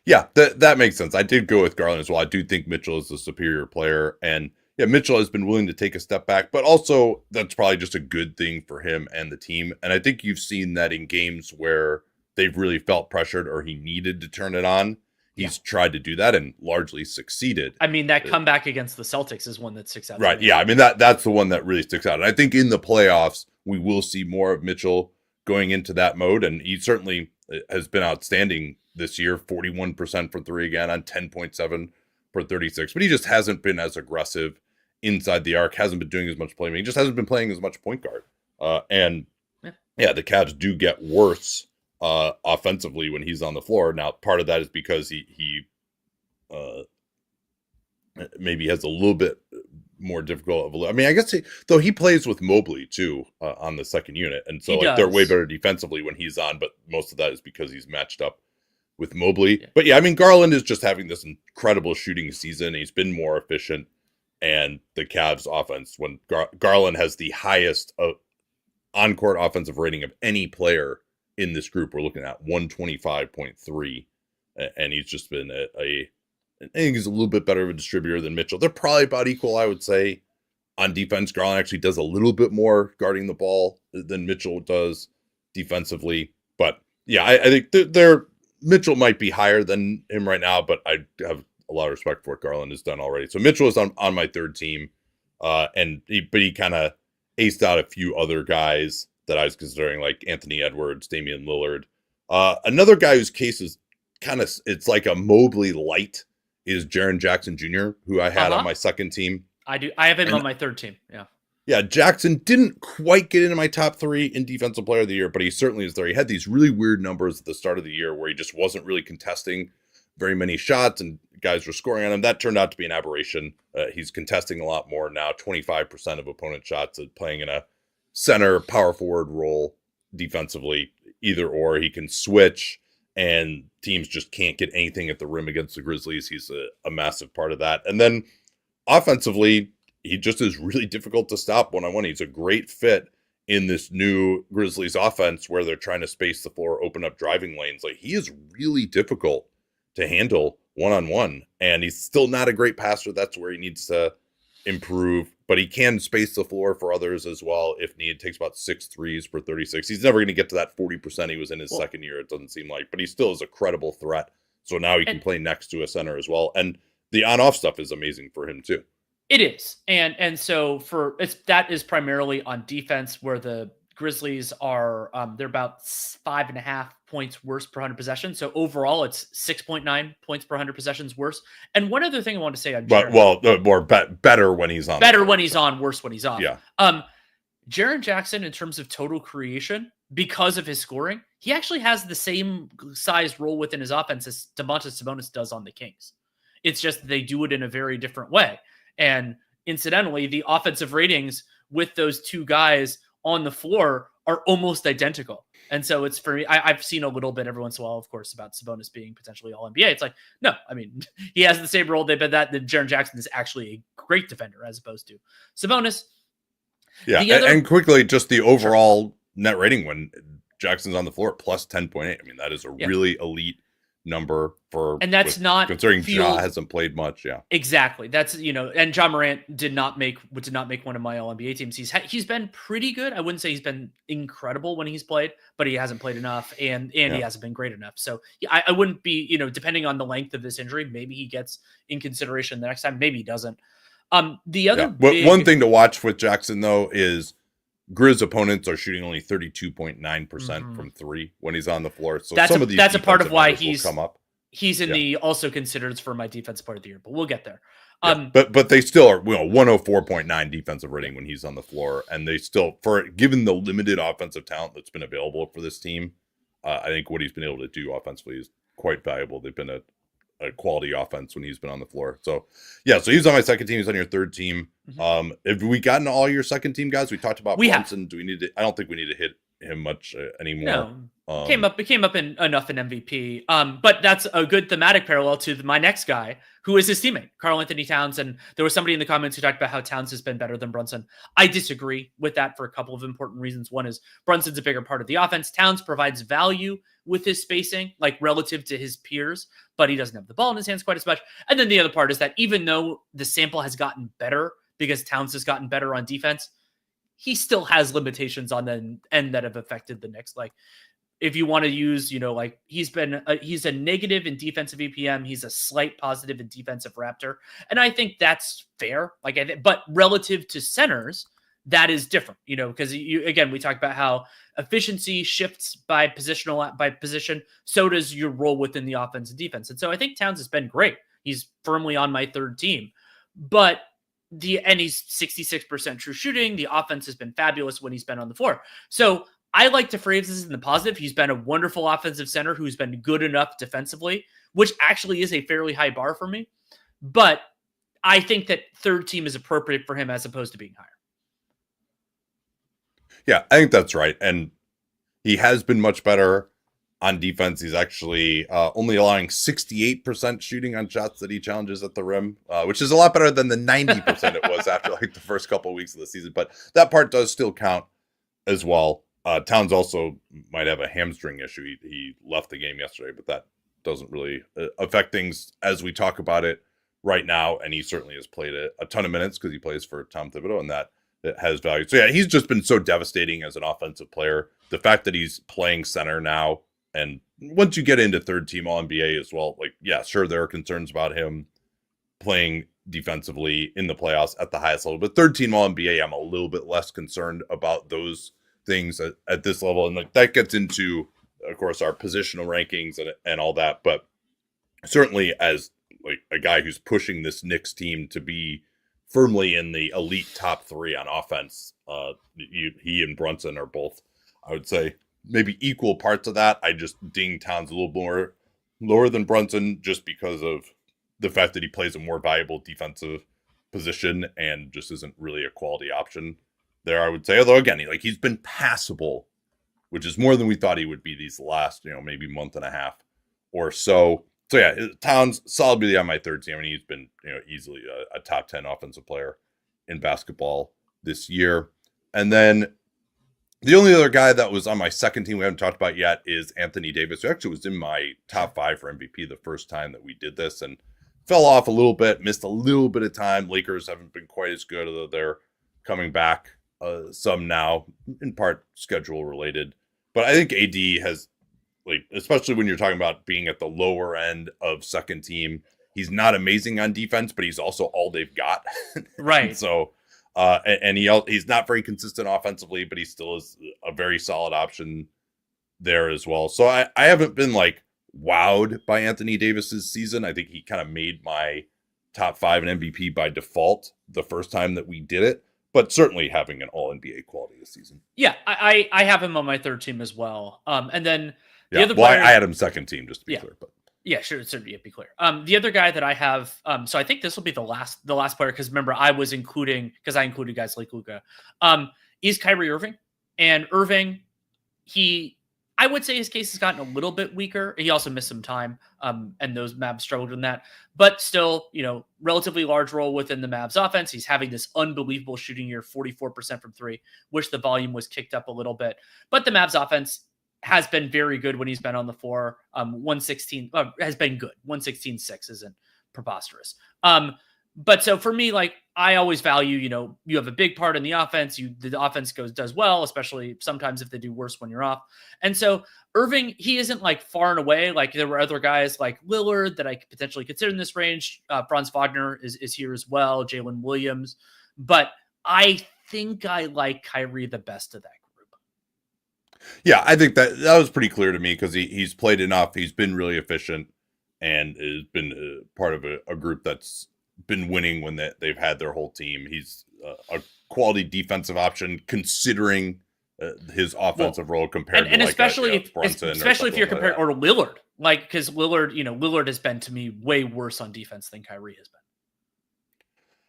Yeah, that makes sense. I did go with Garland as well. I do think Mitchell is the superior player, and yeah, Mitchell has been willing to take a step back, but also that's probably just a good thing for him and the team. And I think you've seen that in games where they've really felt pressured or he needed to turn it on. He's tried to do that and largely succeeded. I mean, that comeback against the Celtics is one that sticks out. Right. Yeah. I mean, that's the one that really sticks out. And I think in the playoffs, we will see more of Mitchell going into that mode. And he certainly has been outstanding this year, 41% for three again on 10.7 for 36. But he just hasn't been as aggressive inside the arc, hasn't been doing as much playmaking. He just hasn't been playing as much point guard. The Cavs do get worse offensively when he's on the floor. Now, part of that is because he maybe has a little bit more difficult of I mean, I guess he plays with Mobley too on the second unit, and so like, they're way better defensively when he's on. But most of that is because he's matched up with Mobley. Yeah. But yeah, I mean, Garland is just having this incredible shooting season. He's been more efficient, and the Cavs offense when Garland has the highest on-court offensive rating of any player in this group. We're looking at 125.3, and he's just been I think he's a little bit better of a distributor than Mitchell. They're probably about equal, I would say. On defense, Garland actually does a little bit more guarding the ball than Mitchell does defensively. But yeah, I think Mitchell might be higher than him right now, but I have a lot of respect for what Garland has done already. So Mitchell is on my third team, and he kind of aced out a few other guys that I was considering, like Anthony Edwards, Damian Lillard. Another guy whose case is it's like a Mobley light is Jaren Jackson Jr., who I had on my second team. I have him on my third team. Yeah. Yeah, Jackson didn't quite get into my top 3 in Defensive Player of the Year, but he certainly is there. He had these really weird numbers at the start of the year where he just wasn't really contesting very many shots and guys were scoring on him. That turned out to be an aberration. He's contesting a lot more now, 25% of opponent shots, playing in a center power forward role defensively, either or. He can switch, and teams just can't get anything at the rim against the Grizzlies. He's a massive part of that. And then offensively, he just is really difficult to stop one-on-one. He's a great fit in this new Grizzlies offense where they're trying to space the floor, open up driving lanes. Like, he is really difficult to handle one-on-one, and he's still not a great passer. That's where he needs to improve, but he can space the floor for others as well if needed. Takes about 6 threes per 36. He's never going to get to that 40% he was in his second year, it doesn't seem like, but he still is a credible threat. So now he can play next to a center as well. And the on-off stuff is amazing for him too. It is. And so that is primarily on defense, where the Grizzlies are, they're about 5.5 points worse per 100 possessions. So overall, it's 6.9 points per 100 possessions worse. And one other thing I want to say on Jaren, better when he's on. Better when he's on, worse when he's off. Yeah. Jaren Jackson, in terms of total creation, because of his scoring, he actually has the same size role within his offense as Domantas Sabonis does on the Kings. It's just they do it in a very different way. And incidentally, the offensive ratings with those two guys on the floor are almost identical. And so it's, for me, I've seen a little bit every once in a while, of course, about Sabonis being potentially all NBA. It's like, no, I mean, he has the same role. That Jaren Jackson is actually a great defender as opposed to Sabonis. Yeah. And quickly, just the overall net rating when Jackson's on the floor, plus 10.8. I mean, that is a really elite number for, and that's not considering Ja hasn't played much. Yeah, exactly. That's, and John Morant did not make one of my all NBA teams. He's been pretty good. I wouldn't say he's been incredible when he's played, but he hasn't played enough, and he hasn't been great enough. So I wouldn't be, depending on the length of this injury, maybe he gets in consideration the next time, maybe he doesn't. The other one thing to watch with Jackson though is Grizz opponents are shooting only 32.9% from 3 when he's on the floor. So that's a part of why he's come up. He's in the also considered for my defensive player of the year, but we'll get there. But they still are 104.9 defensive rating when he's on the floor, and they still, given the limited offensive talent that's been available for this team, I think what he's been able to do offensively is quite valuable. They've been a quality offense when he's been on the floor. So he's on my second team. He's on your third team. Have we gotten all your second team guys? We talked about Brunson. Do we need to? I don't think we need to hit him much anymore. No, it came up enough in MVP. But that's a good thematic parallel to my next guy, who is his teammate, Karl Anthony Towns. And there was somebody in the comments who talked about how Towns has been better than Brunson. I disagree with that for a couple of important reasons. One is Brunson's a bigger part of the offense. Towns provides value with his spacing, like relative to his peers, but he doesn't have the ball in his hands quite as much. And then the other part is that even though the sample has gotten better because Towns has gotten better on defense, he still has limitations on the end that have affected the Knicks. Like, if you want to use, he's a negative in defensive EPM. He's a slight positive in defensive Raptor. And I think that's fair. But relative to centers, that is different, because again, we talked about how efficiency shifts by position. So does your role within the offense and defense. And so I think Towns has been great. He's firmly on my third team, but he's 66% true shooting. The offense has been fabulous when he's been on the floor. So I like to phrase this in the positive. He's been a wonderful offensive center who's been good enough defensively, which actually is a fairly high bar for me. But I think that third team is appropriate for him as opposed to being higher. Yeah, I think that's right. And he has been much better on defense. He's actually only allowing 68% shooting on shots that he challenges at the rim, which is a lot better than the 90% it was after the first couple of weeks of the season. But that part does still count as well. Towns also might have a hamstring issue. He left the game yesterday, but that doesn't really affect things as we talk about it right now. And he certainly has played a ton of minutes because he plays for Tom Thibodeau, and that has value. So yeah, he's just been so devastating as an offensive player. The fact that he's playing center now, and once you get into third team All NBA as well, like, yeah, sure, there are concerns about him playing defensively in the playoffs at the highest level, but third team All NBA, I'm a little bit less concerned about those things at this level. And like that gets into, of course, our positional rankings and all that, but certainly as like a guy who's pushing this Knicks team to be firmly in the elite top 3 on offense, he and Brunson are both, I would say, maybe equal parts of that. I just ding Towns a little more lower than Brunson just because of the fact that he plays a more valuable defensive position and just isn't really a quality option there, I would say. Although again, he's been passable, which is more than we thought he would be these last, maybe month and a half or so. So yeah, Towns solidly on my third team. I mean, he's been, easily a top 10 offensive player in basketball this year. And then the only other guy that was on my second team we haven't talked about yet is Anthony Davis, who actually was in my top 5 for MVP the first time that we did this and fell off a little bit, missed a little bit of time. Lakers haven't been quite as good, although they're coming back some now, in part schedule related. But I think AD has, especially when you're talking about being at the lower end of second team, he's not amazing on defense, but he's also all they've got. Right. So, he's not very consistent offensively, but he still is a very solid option there as well. So I haven't been wowed by Anthony Davis's season. I think he kind of made my top 5 in MVP by default the first time that we did it, but certainly having an All NBA quality this season. Yeah, I have him on my third team as well. And then the other player, I had him second team, just to be clear. But yeah, sure, certainly, be clear. The other guy that I have, so I think this will be the last player, because remember I included guys like Luka, is Kyrie Irving. And Irving, I would say his case has gotten a little bit weaker. He also missed some time, and those Mavs struggled in that. But still, relatively large role within the Mavs offense. He's having this unbelievable shooting year, 44% from 3. Wish the volume was kicked up a little bit. But the Mavs offense has been very good when he's been on the floor. 116 has been good. 116.6 isn't preposterous. But so for me, I always value, you have a big part in the offense. The offense does well, especially sometimes if they do worse when you're off. And so Irving, he isn't far and away. There were other guys like Lillard that I could potentially consider in this range. Franz Wagner is here as well. Jalen Williams. But I think I like Kyrie the best of that group. Yeah, I think that was pretty clear to me because he's played enough. He's been really efficient and has been part of a group that's been winning when they've had their whole team. He's a quality defensive option considering his offensive role compared to especially Brunson, especially if you're comparing or Lillard, because Lillard has been to me way worse on defense than Kyrie has been.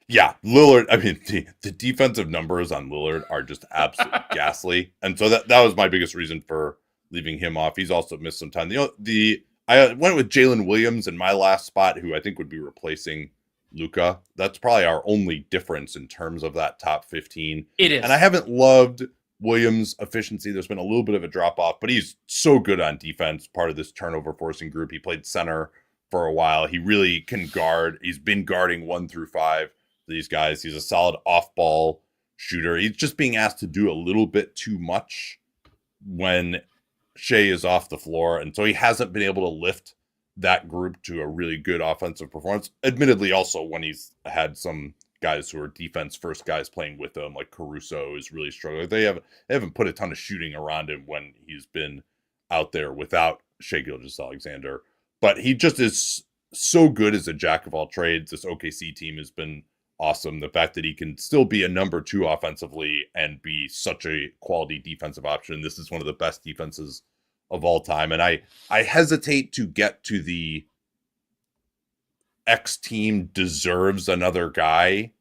Yeah, Lillard. I mean, the defensive numbers on Lillard are just absolutely ghastly, and so that was my biggest reason for leaving him off. He's also missed some time. I went with Jalen Williams in my last spot, who I think would be replacing Luka. That's probably our only difference in terms of that top 15. It is. And I haven't loved Williams' efficiency. There's been a little bit of a drop off, but he's so good on defense, part of this turnover forcing group. He played center for a while. He really can guard. He's been guarding 1 through 5 these guys. He's a solid off ball shooter. He's just being asked to do a little bit too much when Shea is off the floor. And so he hasn't been able to lift that group to a really good offensive performance. Admittedly, also when he's had some guys who are defense first guys playing with him, like Caruso is really struggling. They haven't put a ton of shooting around him when he's been out there without Shai Gilgeous-Alexander. But he just is so good as a jack of all trades. This OKC team has been awesome. The fact that he can still be a number 2 offensively and be such a quality defensive option. This is one of the best defenses of all time. And I hesitate to get to the X team deserves another guy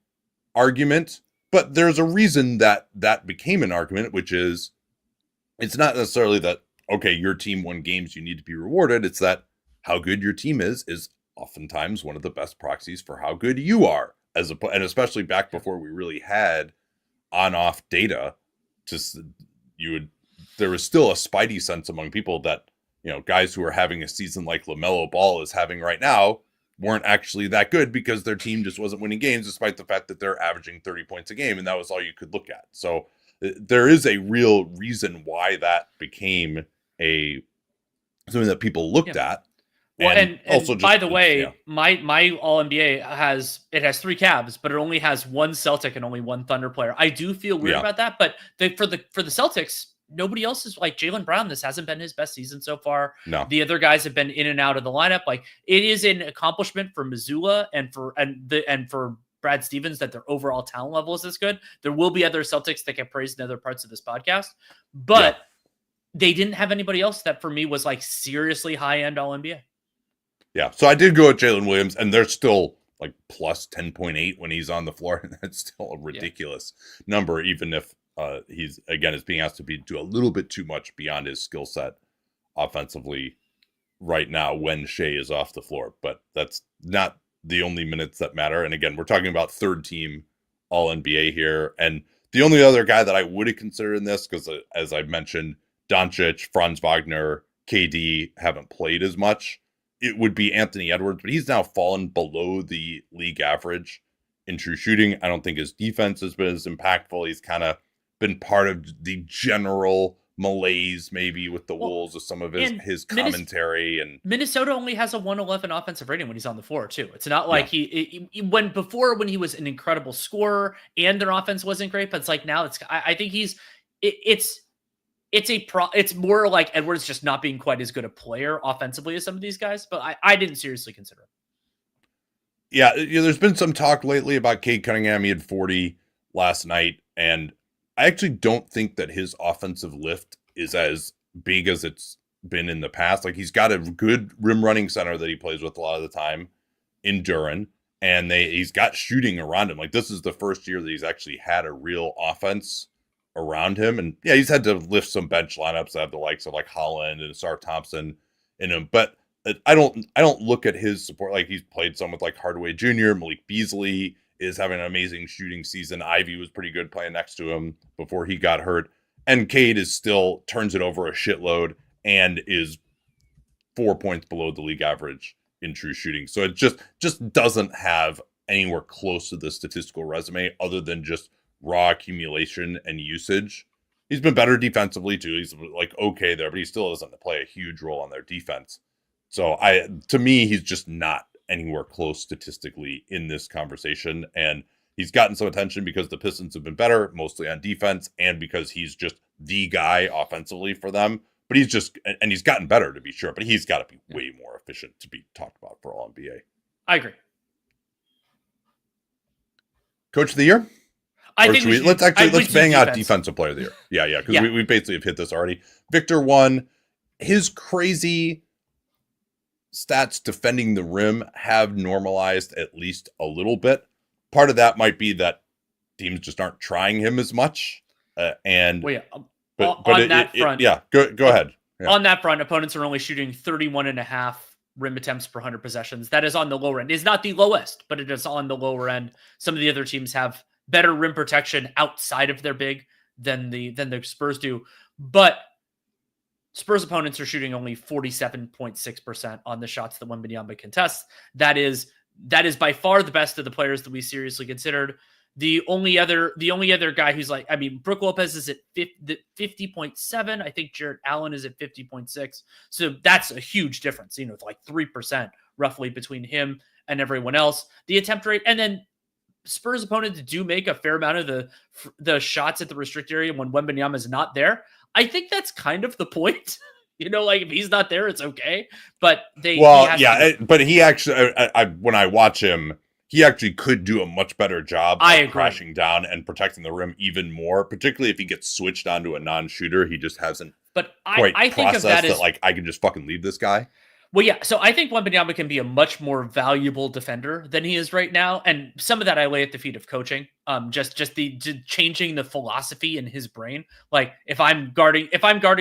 argument, but there's a reason that became an argument, which is it's not necessarily that, okay, your team won games, you need to be rewarded. It's that how good your team is oftentimes one of the best proxies for how good you are, and especially back before we really had on-off data, just you would there was still a spidey sense among people that, guys who are having a season like LaMelo Ball is having right now weren't actually that good because their team just wasn't winning games, despite the fact that they're averaging 30 points a game. And that was all you could look at. So there is a real reason why that became something that people looked at. Well, and also, by the way, my All NBA has 3 Cavs, but it only has 1 Celtic and only 1 Thunder player. I do feel weird about that, but for the Celtics, nobody else is like Jaylen Brown. This hasn't been his best season so far. No, the other guys have been in and out of the lineup. Like, it is an accomplishment for Missoula and for Brad Stevens that their overall talent level is this good. There will be other Celtics that get praised in other parts of this podcast, but they didn't have anybody else that for me was like seriously high end All NBA. Yeah, so I did go with Jalen Williams, and they're still like plus 10.8 when he's on the floor, and that's still a ridiculous number, even if he's, again, is being asked to do a little bit too much beyond his skill set offensively right now when Shea is off the floor. But that's not the only minutes that matter. And again, we're talking about third team All NBA here. And the only other guy that I would have considered in this, because as I mentioned, Doncic, Franz Wagner, KD haven't played as much, it would be Anthony Edwards, but he's now fallen below the league average in true shooting. I don't think his defense has been as impactful. He's kind of been part of the general malaise, maybe with the Wolves, with some of his commentary. And Minnesota only has a 111 offensive rating when he's on the floor too. It's not like when he was an incredible scorer and their offense wasn't great, but it's like now I think it's more like Edwards just not being quite as good a player offensively as some of these guys, but I didn't seriously consider it. Yeah, there's been some talk lately about Cade Cunningham. He had 40 last night, and I actually don't think that his offensive lift is as big as it's been in the past. Like, he's got a good rim running center that he plays with a lot of the time in Duren, and he's got shooting around him. Like, this is the first year that he's actually had a real offense around him. And yeah, he's had to lift some bench lineups that have the likes of like Holland and Sar Thompson in him. But I don't look at his support. Like, he's played some with like Hardaway Jr., Malik Beasley is having an amazing shooting season. Ivy was pretty good playing next to him before he got hurt. And Cade is still turns it over a shitload and is 4 points below the league average in true shooting. So it just doesn't have anywhere close to the statistical resume other than just raw accumulation and usage. He's been better defensively too. He's like okay there, but he still doesn't play a huge role on their defense. So to me, he's just not anywhere close statistically in this conversation. And he's gotten some attention because the Pistons have been better, mostly on defense, and because he's just the guy offensively for them. But he's gotten better to be sure, but he's got to be way more efficient to be talked about for All NBA. I agree. Coach of the year? Let's bang out defensive player of the year. Yeah, because we basically have hit this already. Victor won. His crazy stats defending the rim have normalized at least a little bit. Part of that might be that teams just aren't trying him as much. Go ahead. Yeah. On that front, opponents are only shooting 31.5 rim attempts per 100 possessions. That is on the lower end. It's not the lowest, but it is on the lower end. Some of the other teams have better rim protection outside of their big than the Spurs do. But Spurs opponents are shooting only 47.6% on the shots that Wembanyama contests. That is by far the best of the players that we seriously considered. The only other guy who's like, I mean, Brook Lopez is at 50.7. I think Jarrett Allen is at 50.6. So that's a huge difference, it's like 3% roughly between him and everyone else. The attempt rate, and then Spurs opponents do make a fair amount of the shots at the restricted area when Wembanyama is not there. I think that's kind of the point. Like if he's not there, it's okay. But but he actually, when I watch him, he actually could do a much better job of crashing down and protecting the rim even more, particularly if he gets switched onto a non-shooter. He just hasn't I think of that as like, I can just fucking leave this guy. Well, yeah. So I think Wembanyama can be a much more valuable defender than he is right now. And some of that I lay at the feet of coaching. Just changing the philosophy in his brain. Like if I'm guarding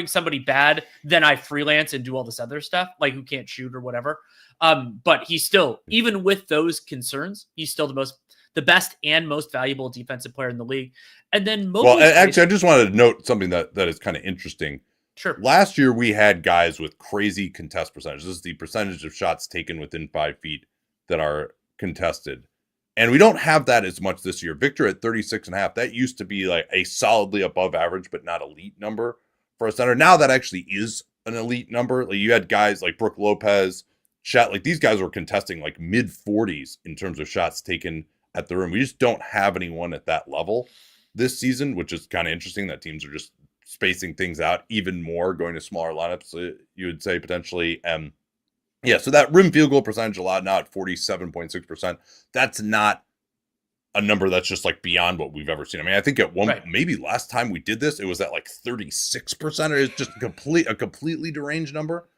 somebody bad, then I freelance and do all this other stuff, like who can't shoot or whatever. But he's still, even with those concerns, he's still the best and most valuable defensive player in the league. And then Mobley's actually, I just wanted to note something that is kind of interesting. Sure. Last year, we had guys with crazy contest percentage. This is the percentage of shots taken within 5 feet that are contested. And we don't have that as much this year. Victor at 36.5, that used to be like a solidly above average, but not elite number for a center. Now that actually is an elite number. Like you had guys like Brook Lopez, Chet, like these guys were contesting like mid 40s in terms of shots taken at the rim. We just don't have anyone at that level this season, which is kind of interesting that teams are just spacing things out even more, going to smaller lineups, you would say potentially. Yeah, so that rim field goal percentage allowed now at 47.6%. That's not a number that's just like beyond what we've ever seen. I mean, I think at maybe last time we did this, it was at like 36%. It's just a completely deranged number.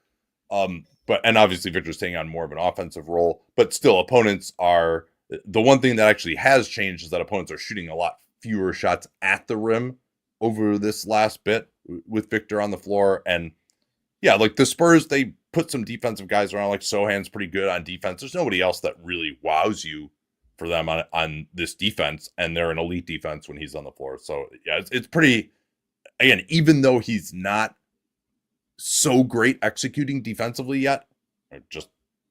And obviously Victor's taking on more of an offensive role, but still opponents are, the one thing that actually has changed is that opponents are shooting a lot fewer shots at the rim over this last bit with Victor on the floor. And yeah, like the Spurs, they put some defensive guys around, like Sohan's pretty good on defense. There's nobody else that really wows you for them on this defense, and they're an elite defense when he's on the floor. So yeah, it's pretty, again, even though he's not so great executing defensively yet, just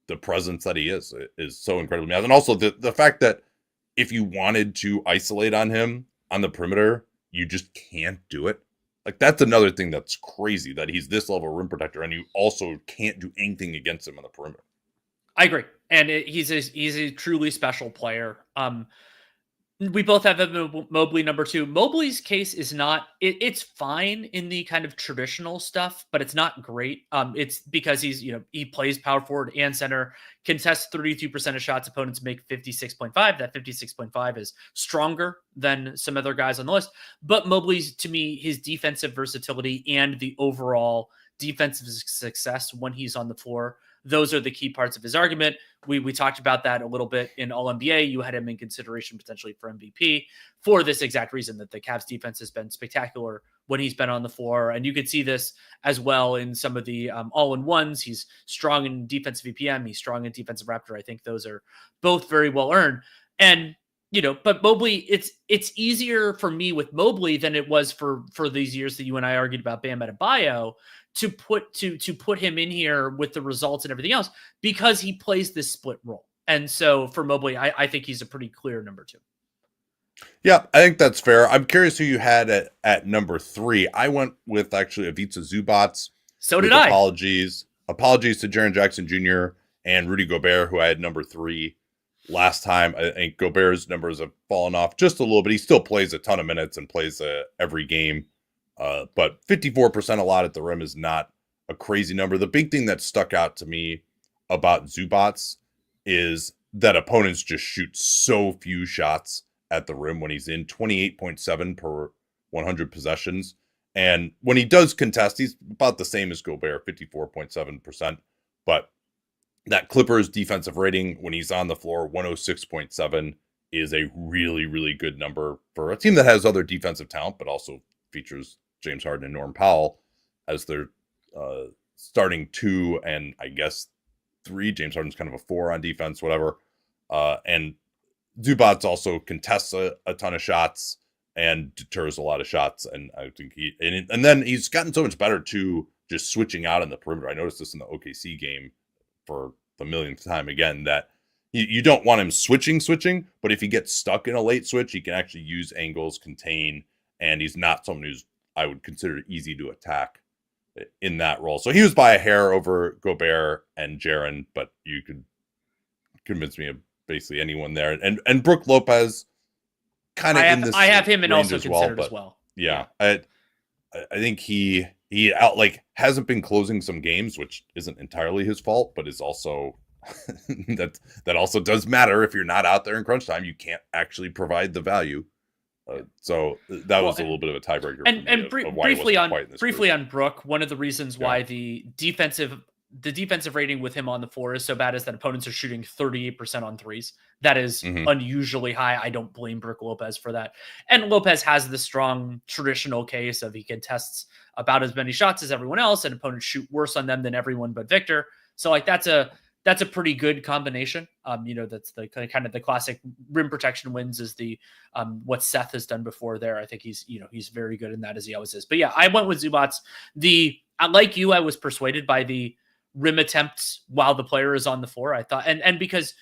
the presence that he is so incredibly massive. And also the fact that if you wanted to isolate on him on the perimeter, you just can't do it. Like that's another thing that's crazy, that he's this level of rim protector and you also can't do anything against him on the perimeter. I agree. And he's a truly special player. We both have Mobley number 2. Mobley's case is not, it's fine in the kind of traditional stuff, but it's not great. It's because he plays power forward and center, contests 32% of shots, opponents make 56.5. That 56.5 is stronger than some other guys on the list. But Mobley's, to me, his defensive versatility and the overall defensive success when he's on the floor, those are the key parts of his argument. We talked about that a little bit in All NBA. You had him in consideration potentially for MVP for this exact reason, that the Cavs defense has been spectacular when he's been on the floor. And you could see this as well in some of the all-in-ones. He's strong in defensive VPM. He's strong in defensive Raptor. I think those are both very well earned. And, but Mobley, it's easier for me with Mobley than it was for these years that you and I argued about Bam Adebayo, to put him in here with the results and everything else, because he plays this split role. And so for Mobley, I think he's a pretty clear number 2. Yeah, I think that's fair. I'm curious who you had at number 3. I went with actually Ivica Zubac. So did I. Apologies to Jaren Jackson Jr. and Rudy Gobert, who I had number 3 last time. I think Gobert's numbers have fallen off just a little bit. He still plays a ton of minutes and plays every game. But 54% a lot at the rim is not a crazy number. The big thing that stuck out to me about Zubac is that opponents just shoot so few shots at the rim when he's in, 28.7 per 100 possessions. And when he does contest, he's about the same as Gobert, 54.7%. But that Clippers defensive rating when he's on the floor, 106.7, is a really, really good number for a team that has other defensive talent, but also features James Harden and Norm Powell as their starting 2 and I guess 3. James Harden's kind of a 4 on defense, whatever. And Zubac also contests a ton of shots and deters a lot of shots. And I think and then he's gotten so much better too, just switching out on the perimeter. I noticed this in the OKC game for the millionth time again, that you don't want him switching, but if he gets stuck in a late switch, he can actually use angles, contain, and he's not someone who's, I would consider, easy to attack in that role. So he was by a hair over Gobert and Jaren, but you could convince me of basically anyone there. And Brook Lopez, kind of in this. I have him and also considered as well. Yeah, I think he hasn't been closing some games, which isn't entirely his fault, but is also that also does matter. If you're not out there in crunch time, you can't actually provide the value. So that was a little bit of a tiebreaker. And briefly on Brook, one of the reasons why the defensive rating with him on the floor is so bad is that opponents are shooting 38% on threes. That is unusually high. I don't blame Brook Lopez for that. And Lopez has the strong traditional case of he contests about as many shots as everyone else, and opponents shoot worse on them than everyone but Victor. So like that's a that's a pretty good combination. That's the kind of the classic rim protection wins is the what Seth has done before there. I think he's very good in that as he always is. But yeah, I went with Zubats. Like you, I was persuaded by the rim attempts while the player is on the floor. I thought, and because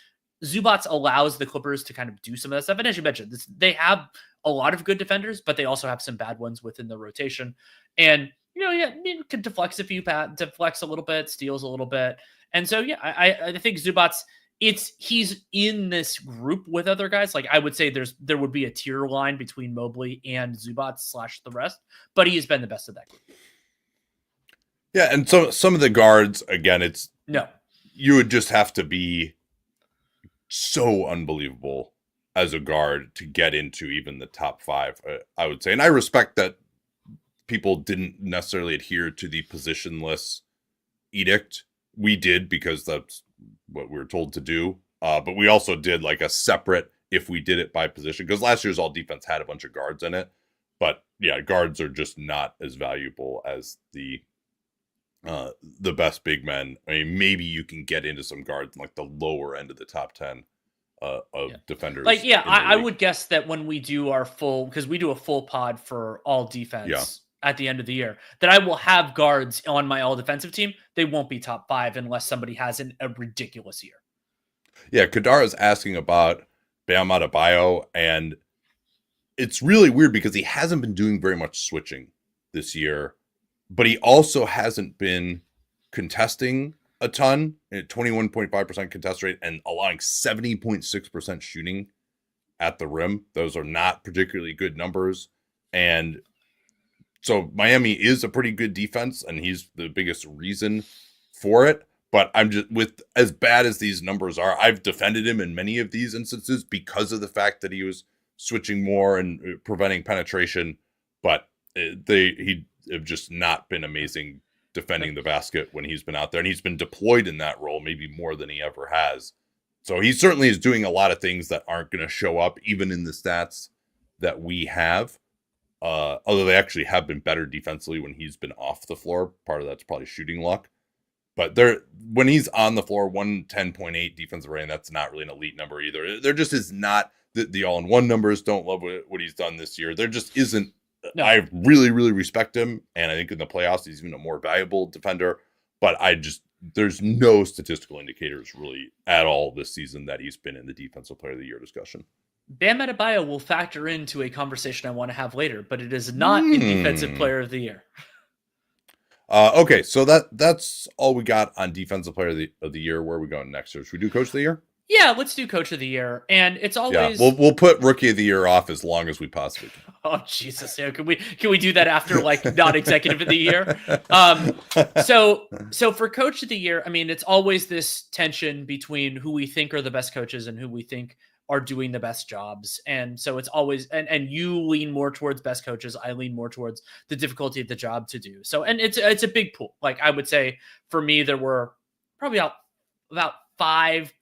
Zubats allows the Clippers to kind of do some of that stuff. And as you mentioned, they have a lot of good defenders, but they also have some bad ones within the rotation. And can deflect a little bit, steals a little bit. And so, yeah, I think Zubats, he's in this group with other guys. Like I would say there would be a tier line between Mobley and Zubats / the rest, but he has been the best of that group. Yeah, and some of the guards, again, you would just have to be so unbelievable as a guard to get into even the top 5, I would say. And I respect that people didn't necessarily adhere to the positionless edict. We did because that's what we were told to do. But we also did like a separate, if we did it by position, because last year's all defense had a bunch of guards in it. But yeah, guards are just not as valuable as the best big men. I mean, maybe you can get into some guards in like the lower end of the top 10 of defenders. Like, yeah, I would guess that when we do our full, because we do a full pod for all defense at the end of the year, that I will have guards on my all defensive team. They won't be top 5 unless somebody has a ridiculous year. Yeah, Kadara's asking about Bam Adebayo, and it's really weird because he hasn't been doing very much switching this year, but he also hasn't been contesting a ton, 21.5% contest rate and allowing 70.6% shooting at the rim. Those are not particularly good numbers. And so Miami is a pretty good defense, and he's the biggest reason for it. But I'm just, with as bad as these numbers are, I've defended him in many of these instances because of the fact that he was switching more and preventing penetration. But he have just not been amazing defending the basket when he's been out there, and he's been deployed in that role maybe more than he ever has. So he certainly is doing a lot of things that aren't going to show up even in the stats that we have. Although they actually have been better defensively when he's been off the floor. Part of that's probably shooting luck. But when he's on the floor, 110.8 defensive rating, that's not really an elite number either. There just is not the all-in-one numbers. Don't love what he's done this year. There just isn't. No. I really, really respect him, and I think in the playoffs he's even a more valuable defender. But there's no statistical indicators really at all this season that he's been in the Defensive Player of the Year discussion. Bam Adebayo will factor into a conversation I want to have later, but it is not in Defensive Player of the Year. Okay, so that's all we got on Defensive Player of the Year. Where are we going next? Should we do Coach of the Year? Yeah, let's do Coach of the Year. And it's always we'll put Rookie of the Year off as long as we possibly can. Oh Jesus! Yeah, can we do that after like not Executive of the Year? So for Coach of the Year, I mean, it's always this tension between who we think are the best coaches and who we think are doing the best jobs. And so it's always, and you lean more towards best coaches. I lean more towards the difficulty of the job to do. So, and it's a big pool. Like I would say for me, there were probably about five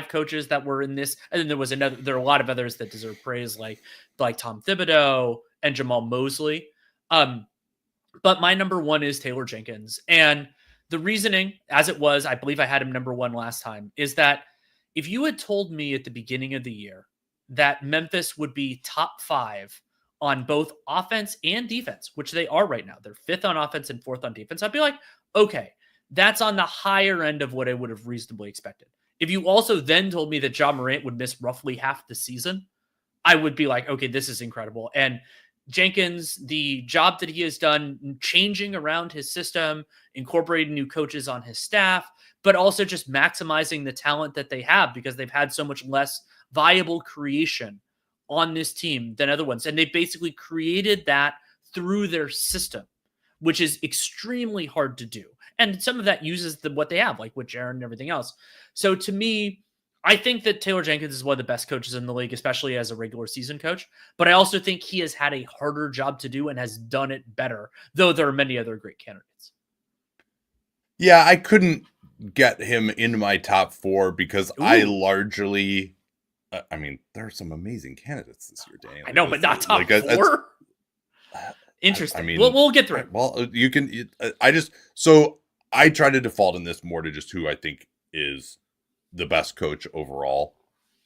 coaches that were in this. And then there are a lot of others that deserve praise, like Tom Thibodeau and Jamal Mosley. But my number one is Taylor Jenkins. And the reasoning, as it was, I believe I had him number one last time, is that if you had told me at the beginning of the year that Memphis would be top 5 on both offense and defense, which they are right now, they're 5th on offense and 4th on defense, I'd be like, okay, that's on the higher end of what I would have reasonably expected. If you also then told me that Ja Morant would miss roughly half the season, I would be like, okay, this is incredible. And Jenkins, the job that he has done changing around his system, incorporating new coaches on his staff, but also just maximizing the talent that they have because they've had so much less viable creation on this team than other ones. And they basically created that through their system, which is extremely hard to do. And some of that uses what they have, like with Jaren and everything else. So to me, I think that Taylor Jenkins is one of the best coaches in the league, especially as a regular season coach. But I also think he has had a harder job to do and has done it better, though there are many other great candidates. Yeah, I couldn't get him in my top 4 because I largely, I mean, there are some amazing candidates this year, Danny. I know, but not top 4. Interesting. I mean, we'll get through it. Well, you can. So I try to default in this more to just who I think is the best coach overall.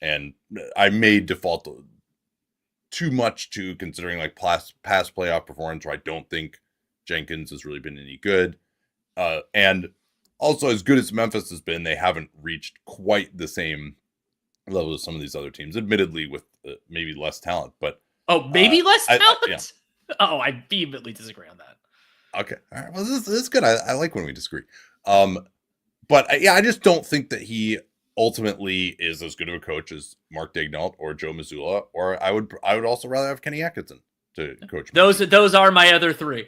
And I may default too much to considering like past playoff performance where I don't think Jenkins has really been any good. And also, as good as Memphis has been, they haven't reached quite the same level as some of these other teams, admittedly with maybe less talent. But maybe less talent? Yeah. Oh, I vehemently disagree on that. Okay. All right. Well, this is good. I like when we disagree. But yeah, I just don't think that he ultimately is as good of a coach as Mark Daigneault or Joe Mazzulla, or I would also rather have Kenny Atkinson to coach. Those are my other three.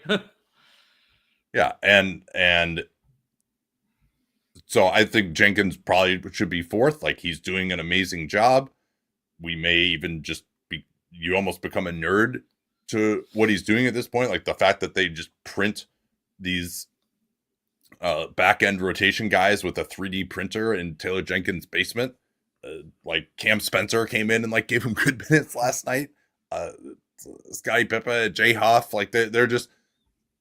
Yeah, and so I think Jenkins probably should be fourth. Like, he's doing an amazing job. We may even just you almost become a nerd to what he's doing at this point. Like the fact that they just print these back end rotation guys with a 3D printer in Taylor Jenkins' basement. Like Cam Spencer came in and like gave him good minutes last night. Scottie Pippen, Jay Huff, like they're just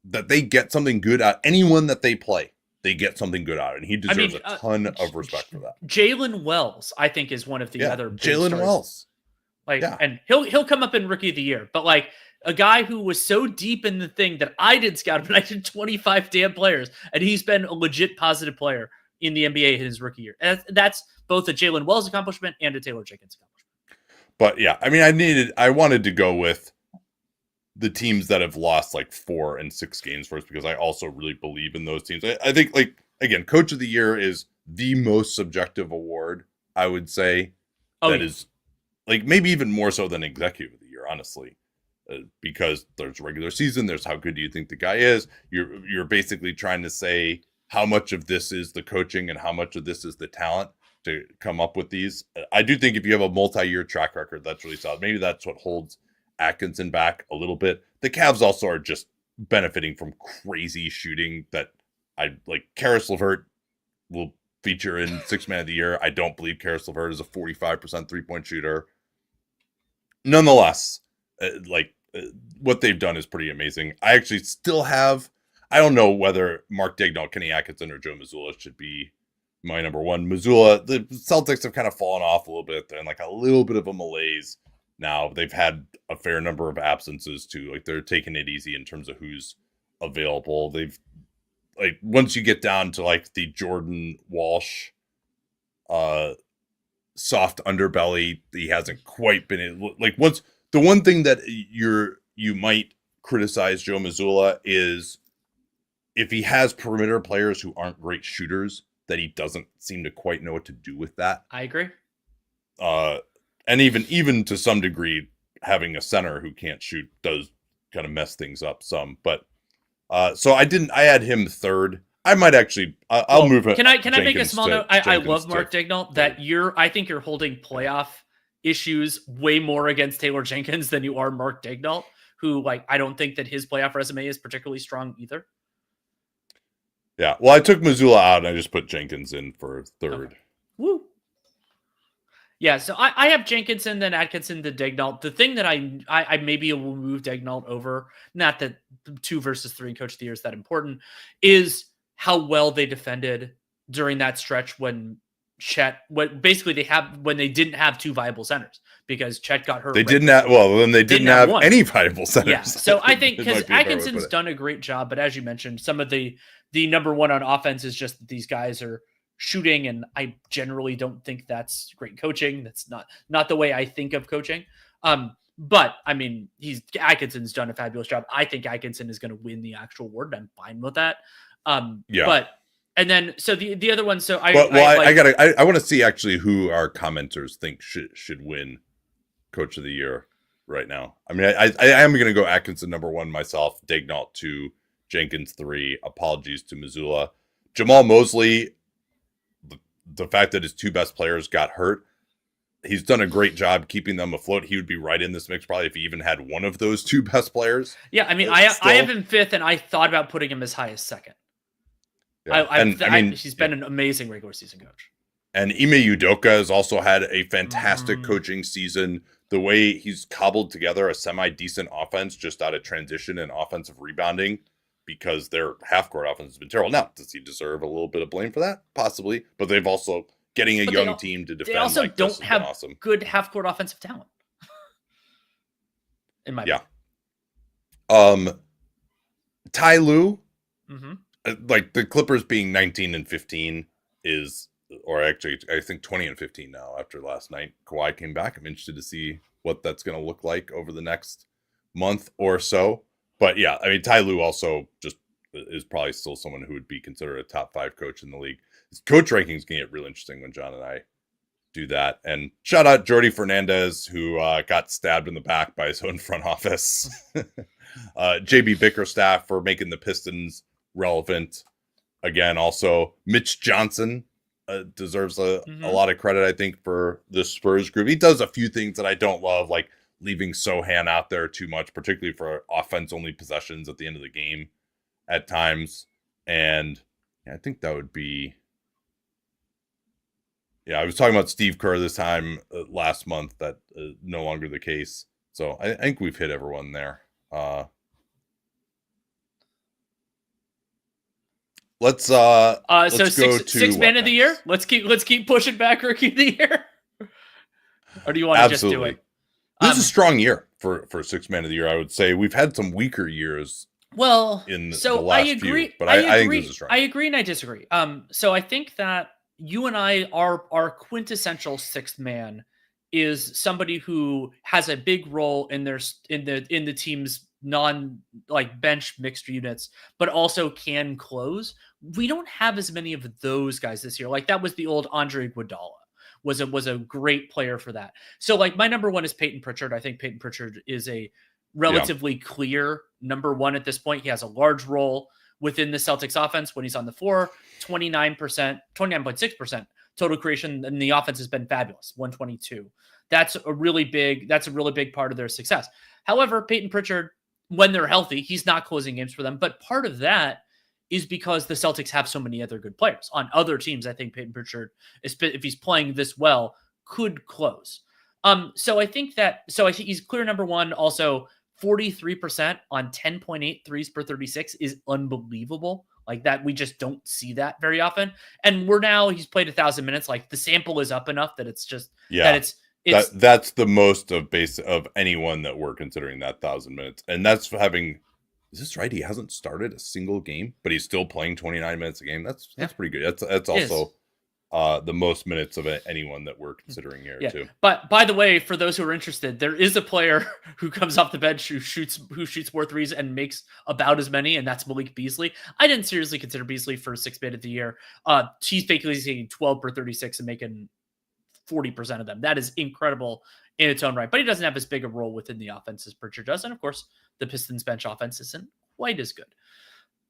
that they get something good out. Anyone that they play, they get something good out, and he deserves a ton of respect for that. Jalen Wells, I think, is one of the other Jalen Wells. And he'll come up in Rookie of the Year, but like a guy who was so deep in the thing that I did scout, but I did 25 damn players, and he's been a legit positive player in the NBA in his rookie year. And that's both a Jalen Wells accomplishment and a Taylor Jenkins accomplishment. But yeah, I mean, I wanted to go with the teams that have lost like 4 and 6 games first, because I also really believe in those teams. I think, like, again, Coach of the Year is the most subjective award, I would say. Is like maybe even more so than Executive of the Year, honestly, because there's regular season, there's how good do you think the guy is. You're basically trying to say how much of this is the coaching and how much of this is the talent to come up with these. I do think if you have a multi-year track record, that's really solid. Maybe that's what holds Atkinson back a little bit. The Cavs also are just benefiting from crazy shooting that I like. Karis LeVert will feature in 6th Man of the Year. I don't believe Karis LeVert is a 45% three-point shooter. Nonetheless, what they've done is pretty amazing. I actually still have, I don't know whether Mark Daigneault, Kenny Atkinson, or Joe Mazzulla should be my number one. Mazzulla, the Celtics have kind of fallen off a little bit. They're in like a little bit of a malaise now. They've had a fair number of absences too. Like, they're taking it easy in terms of who's available. They've, like, once you get down to like the Jordan Walsh soft underbelly, he hasn't quite been like, once the one thing that you might criticize Joe Mazzulla is if he has perimeter players who aren't great shooters, that he doesn't seem to quite know what to do with that. I agree. And even to some degree, having a center who can't shoot does kind of mess things up some. But so I had him third. I might actually, I'll move it. Can I make a small note? I love Mark Daigneault that I think you're holding playoff issues way more against Taylor Jenkins than you are Mark Daigneault, who, like, I don't think that his playoff resume is particularly strong either. Yeah, well, I took Mazzulla out and I just put Jenkins in for third. Okay. Woo. Yeah, so I have Jenkinson, then Atkinson, then Daigneault. The thing that I maybe will move Daigneault over, not that 2 versus 3 in Coach of the Year is that important, is how well they defended during that stretch when basically when they didn't have 2 viable centers because Chet got hurt. They didn't have, then they didn't have any viable centers. Yeah, so I think because Atkinson's done a great job, but as you mentioned, some of the number one on offense is just that these guys are shooting, and I generally don't think that's great coaching. That's not the way I think of coaching. But I mean, Atkinson's done a fabulous job. I think Atkinson is going to win the actual award. I'm fine with that. But and then so the other one. So I want to see actually who our commenters think should win Coach of the Year right now. I mean, I am going to go Atkinson number 1 myself, Daigneault 2, Jenkins 3. Apologies to Mazzulla. Jamal Mosley, the fact that his 2 best players got hurt, he's done a great job keeping them afloat. He would be right in this mix probably if he even had one of those 2 best players. Yeah, I mean, I have him 5th, and I thought about putting him as high as 2nd. Yeah. He's been an amazing regular season coach. And Ime Udoka has also had a fantastic coaching season. The way he's cobbled together a semi-decent offense just out of transition and offensive rebounding because their half-court offense has been terrible. Now, does he deserve a little bit of blame for that? Possibly, but they've also getting a young team to defend. They also like don't have awesome. good half-court offensive talent. In my opinion. Ty Lue, mm-hmm. Like the Clippers being 19-15 is, or actually I think 20-15 now after last night. Kawhi came back. I'm interested to see what that's going to look like over the next month or so. But yeah, I mean, Ty Lue also just is probably still someone who would be considered a top 5 coach in the league. His coach rankings can get really interesting when John and I do that. And shout out Jordy Fernandez, who got stabbed in the back by his own front office. JB Bickerstaff for making the Pistons relevant. Again, also Mitch Johnson deserves a lot of credit, I think, for the Spurs group. He does a few things that I don't love, like leaving Sohan out there too much, particularly for offense-only possessions at the end of the game at times. And I think that would be... Yeah, I was talking about Steve Kerr this time last month. That no longer the case. So I think we've hit everyone there. Let's so go six man of the year. Let's keep pushing back Rookie of the Year. Or do you want to just do it? This is a strong year for 6 man of the year. I would say we've had some weaker years. Well, in so the last I agree. few, but I think this is strong. I agree and I disagree. So I think that you and I our quintessential 6th man is somebody who has a big role in the team's bench mixed units, but also can close. We don't have as many of those guys this year. Like that was the old Andre Iguodala was a great player for that. So like my number 1 is Peyton Pritchard. I think Peyton Pritchard is a relatively clear number 1 at this point. He has a large role within the Celtics offense when he's on the floor. 29.6% total creation, and the offense has been fabulous. 122. That's a really big part of their success. However, Peyton Pritchard, when they're healthy, he's not closing games for them. But part of that is because the Celtics have so many other good players. On other teams, I think Peyton Pritchard, if he's playing this well, could close. So I think he's clear number 1. Also, 43% on 10.8 threes per 36 is unbelievable. Like that, we just don't see that very often. And he's played 1,000 minutes. Like the sample is up enough that it's just that's the most of anyone that we're considering that 1,000 minutes. And that's having, is this right? He hasn't started a single game, but he's still playing 29 minutes a game. That's pretty good. That's also the most minutes of anyone that we're considering here too. But by the way, for those who are interested, there is a player who comes off the bench who shoots more threes and makes about as many, and that's Malik Beasley. I didn't seriously consider Beasley for 6th man of the year. He's basically taking 12 per 36 and making 40% of them. That is incredible in its own right, but he doesn't have as big a role within the offense as Pritchard does. And of course, the Pistons bench offense isn't quite as good.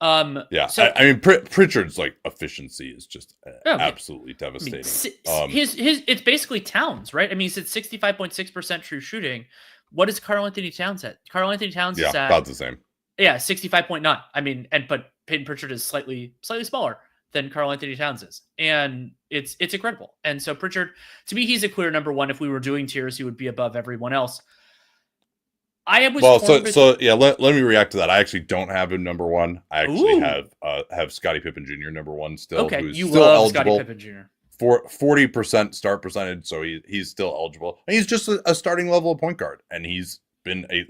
So I mean, Pritchard's like efficiency is just absolutely devastating. It's basically Towns, right? I mean, he's at 65.6% true shooting. What is Karl Anthony Towns at? Karl Anthony Towns is at about the same. Yeah, 65.9. I mean, but Peyton Pritchard is slightly smaller than Karl Anthony Towns is, and it's incredible. And so Pritchard, to me, he's a clear number 1. If we were doing tiers, he would be above everyone else. Let me react to that. I actually don't have him number 1. I actually have Scottie Pippen Jr. number 1 still. Okay, who's you still love eligible Scottie Pippen Jr. for 40% start percentage, so he's still eligible. And he's just a starting level point guard, and he's been a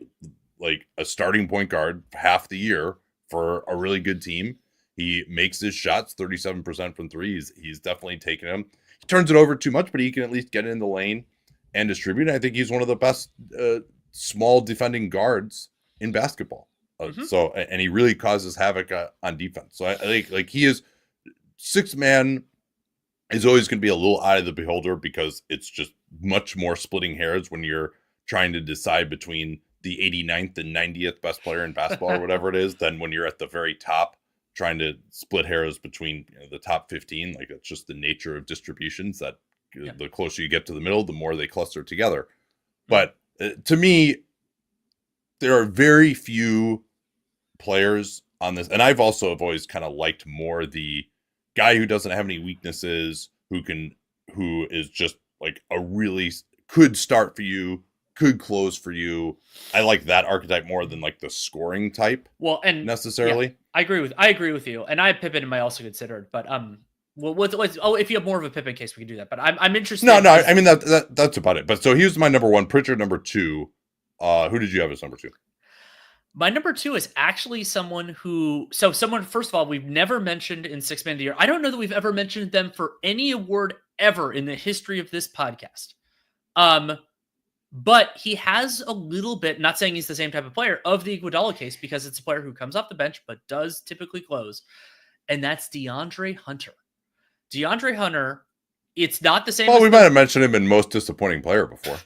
starting point guard half the year for a really good team. He makes his shots 37% from 3. He's definitely taken them. He turns it over too much, but he can at least get in the lane and distribute. I think he's one of the best small defending guards in basketball. So, and he really causes havoc on defense. So I think like he is 6th man is always going to be a little eye of the beholder because it's just much more splitting hairs when you're trying to decide between the 89th and 90th best player in basketball or whatever it is than when you're at the very top trying to split hairs between the top 15. Like it's just the nature of distributions that the closer you get to the middle, the more they cluster together. But to me, there are very few players on this. And I've always kind of liked more the guy who doesn't have any weaknesses, who is just like a really could start for you could close for you. I like that archetype more than like the scoring type. Well, and necessarily, yeah, I agree with you, and I have Pippen in my also considered, but well, if you have more of a Pippen case, we can do that. But I'm interested. No, I mean that's about it. But so he was my number one. Pritchard number two. Who did you have as number two? My number two is actually someone first of all, we've never mentioned in Six Man of the Year. I don't know that we've ever mentioned them for any award ever in the history of this podcast. But he has a little bit, not saying he's the same type of player, of the Iguodala case, because it's a player who comes off the bench but does typically close, and that's DeAndre Hunter. DeAndre Hunter, it's not the same. Well, we might have mentioned him in most disappointing player before.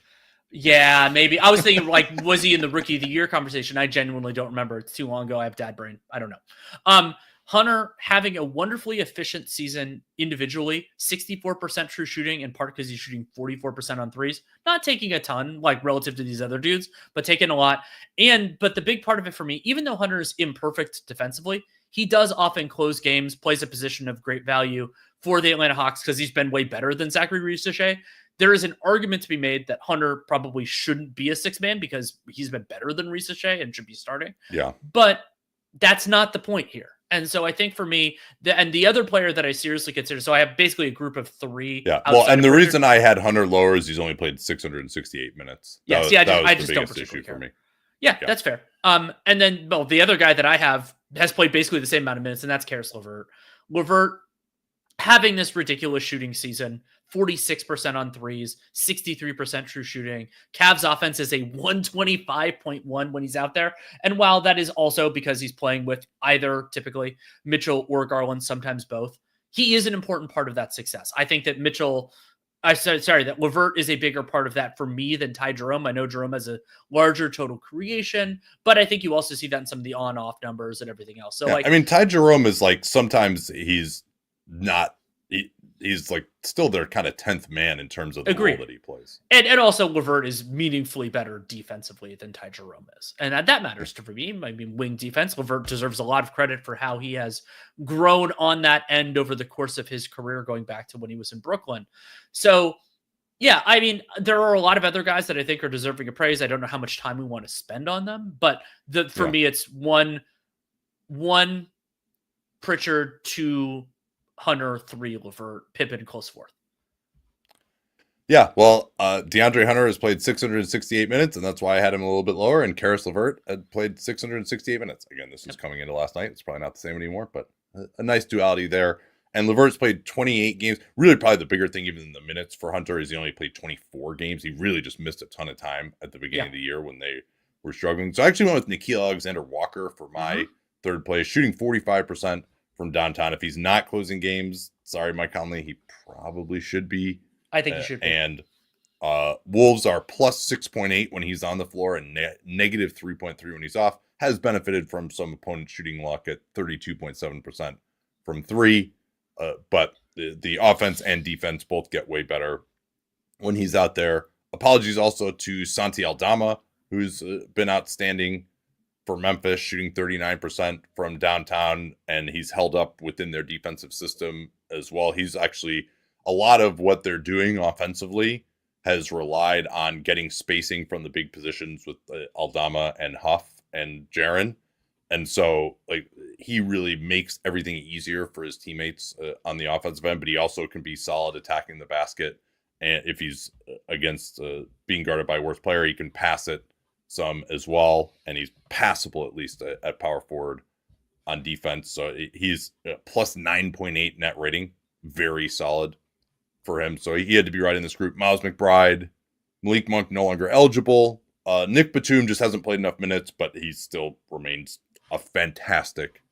Yeah, maybe. I was thinking, like, was he in the Rookie of the Year conversation? I genuinely don't remember. It's too long ago. I have dad brain. I don't know. Hunter having a wonderfully efficient season individually, 64% true shooting, in part because he's shooting 44% on threes. Not taking a ton, like, relative to these other dudes, but taking a lot. But the big part of it for me, even though Hunter is imperfect defensively, he does often close games, plays a position of great value for the Atlanta Hawks because he's been way better than Zachary Risacher. There is an argument to be made that Hunter probably shouldn't be a six-man because he's been better than Risacher and should be starting. Yeah. But that's not the point here. And so I think for me, the other player that I seriously consider, so I have basically a group of three. Yeah. Well, and the reason I had Hunter lower is he's only played 668 minutes. Yeah. I just don't particularly care. For me. Yeah, that's fair. And then, the other guy that I have has played basically the same amount of minutes, and that's Caris LeVert. LeVert having this ridiculous shooting season, 46% on threes, 63% true shooting. Cavs offense is a 125.1 when he's out there. And while that is also because he's playing with either typically Mitchell or Garland, sometimes both, he is an important part of that success. I think that that LeVert is a bigger part of that for me than Ty Jerome. I know Jerome has a larger total creation, but I think you also see that in some of the on-off numbers and everything else. So, Ty Jerome is like, sometimes he's not, he's like still their kind of 10th man in terms of the role that he plays. And also LeVert is meaningfully better defensively than Ty Jerome is. And that matters to me. I mean, wing defense, LeVert deserves a lot of credit for how he has grown on that end over the course of his career, going back to when he was in Brooklyn. So, yeah, I mean, there are a lot of other guys that I think are deserving of praise. I don't know how much time we want to spend on them, but for me, it's one Pritchard, two Hunter, three LeVert, Pippen, close fourth. Yeah, well, DeAndre Hunter has played 668 minutes, and that's why I had him a little bit lower. And Caris LeVert had played 668 minutes. Again, this is coming into last night. It's probably not the same anymore, but a nice duality there. And LeVert's played 28 games. Really, probably the bigger thing, even in the minutes for Hunter, is he only played 24 games. He really just missed a ton of time at the beginning of the year when they were struggling. So I actually went with Nickeil Alexander-Walker for my third place, shooting 45% from downtown. If he's not closing games, sorry, Mike Conley, he probably should be. I think he should be. And Wolves are plus 6.8 when he's on the floor and negative 3.3 when he's off. Has benefited from some opponent shooting luck at 32.7% from three. But the offense and defense both get way better when he's out there. Apologies also to Santi Aldama, who's been outstanding for Memphis, shooting 39% from downtown, and he's held up within their defensive system as well. He's actually, a lot of what they're doing offensively has relied on getting spacing from the big positions with Aldama and Huff and Jaren. And so, like, he really makes everything easier for his teammates on the offensive end, but he also can be solid attacking the basket. And if he's against being guarded by a worse player, he can pass it some as well, and he's passable at least at power forward on defense. So he's plus 9.8 net rating, very solid for him. So he had to be right in this group. Miles McBride, Malik Monk no longer eligible. Nick Batum just hasn't played enough minutes, but he still remains a fantastic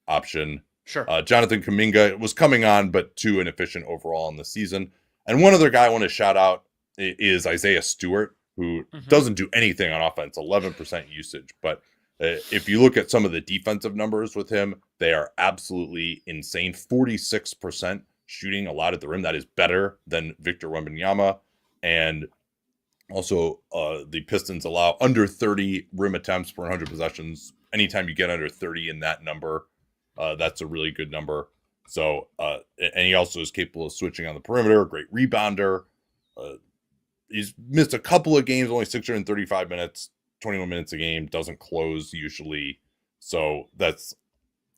option. Sure. Jonathan Kuminga was coming on, but too inefficient overall in the season. And one other guy I want to shout out is Isaiah Stewart, who doesn't do anything on offense, 11% usage. But if you look at some of the defensive numbers with him, they are absolutely insane. 46% shooting a lot at the rim. That is better than Victor Wembanyama. And also the Pistons allow under 30 rim attempts per 100 possessions. Anytime you get under 30 in that number, that's a really good number. So, and he also is capable of switching on the perimeter, great rebounder. he's missed a couple of games, only 635 minutes, 21 minutes a game, doesn't close usually. So that's,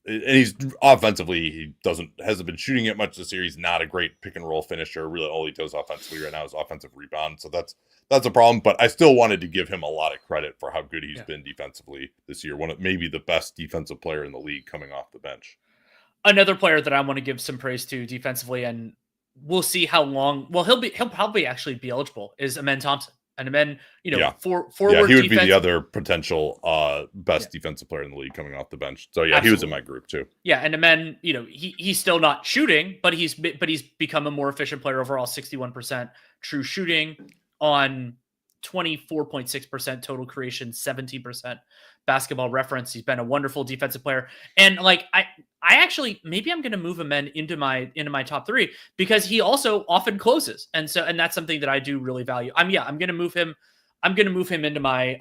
and he's offensively, he hasn't been shooting it much this year. He's not a great pick and roll finisher. Really, all he does offensively right now is offensive rebound. So that's a problem. But I still wanted to give him a lot of credit for how good he's been defensively this year. One of maybe the best defensive player in the league coming off the bench. Another player that I want to give some praise to defensively, and we'll see how long. Well, he'll probably actually be eligible. Is Amen Thompson, and Amen, forward. He would be the other potential best defensive player in the league coming off the bench. So Absolutely. He was in my group too. Yeah, and Amen, he's still not shooting, but he's become a more efficient player overall. 61% true shooting on 24.6% total creation, 17% basketball reference. He's been a wonderful defensive player. And like, I actually, maybe I'm going to move him into my top 3 because he also often closes. And that's something that I do really value. I'm going to move him. I'm going to move him into my,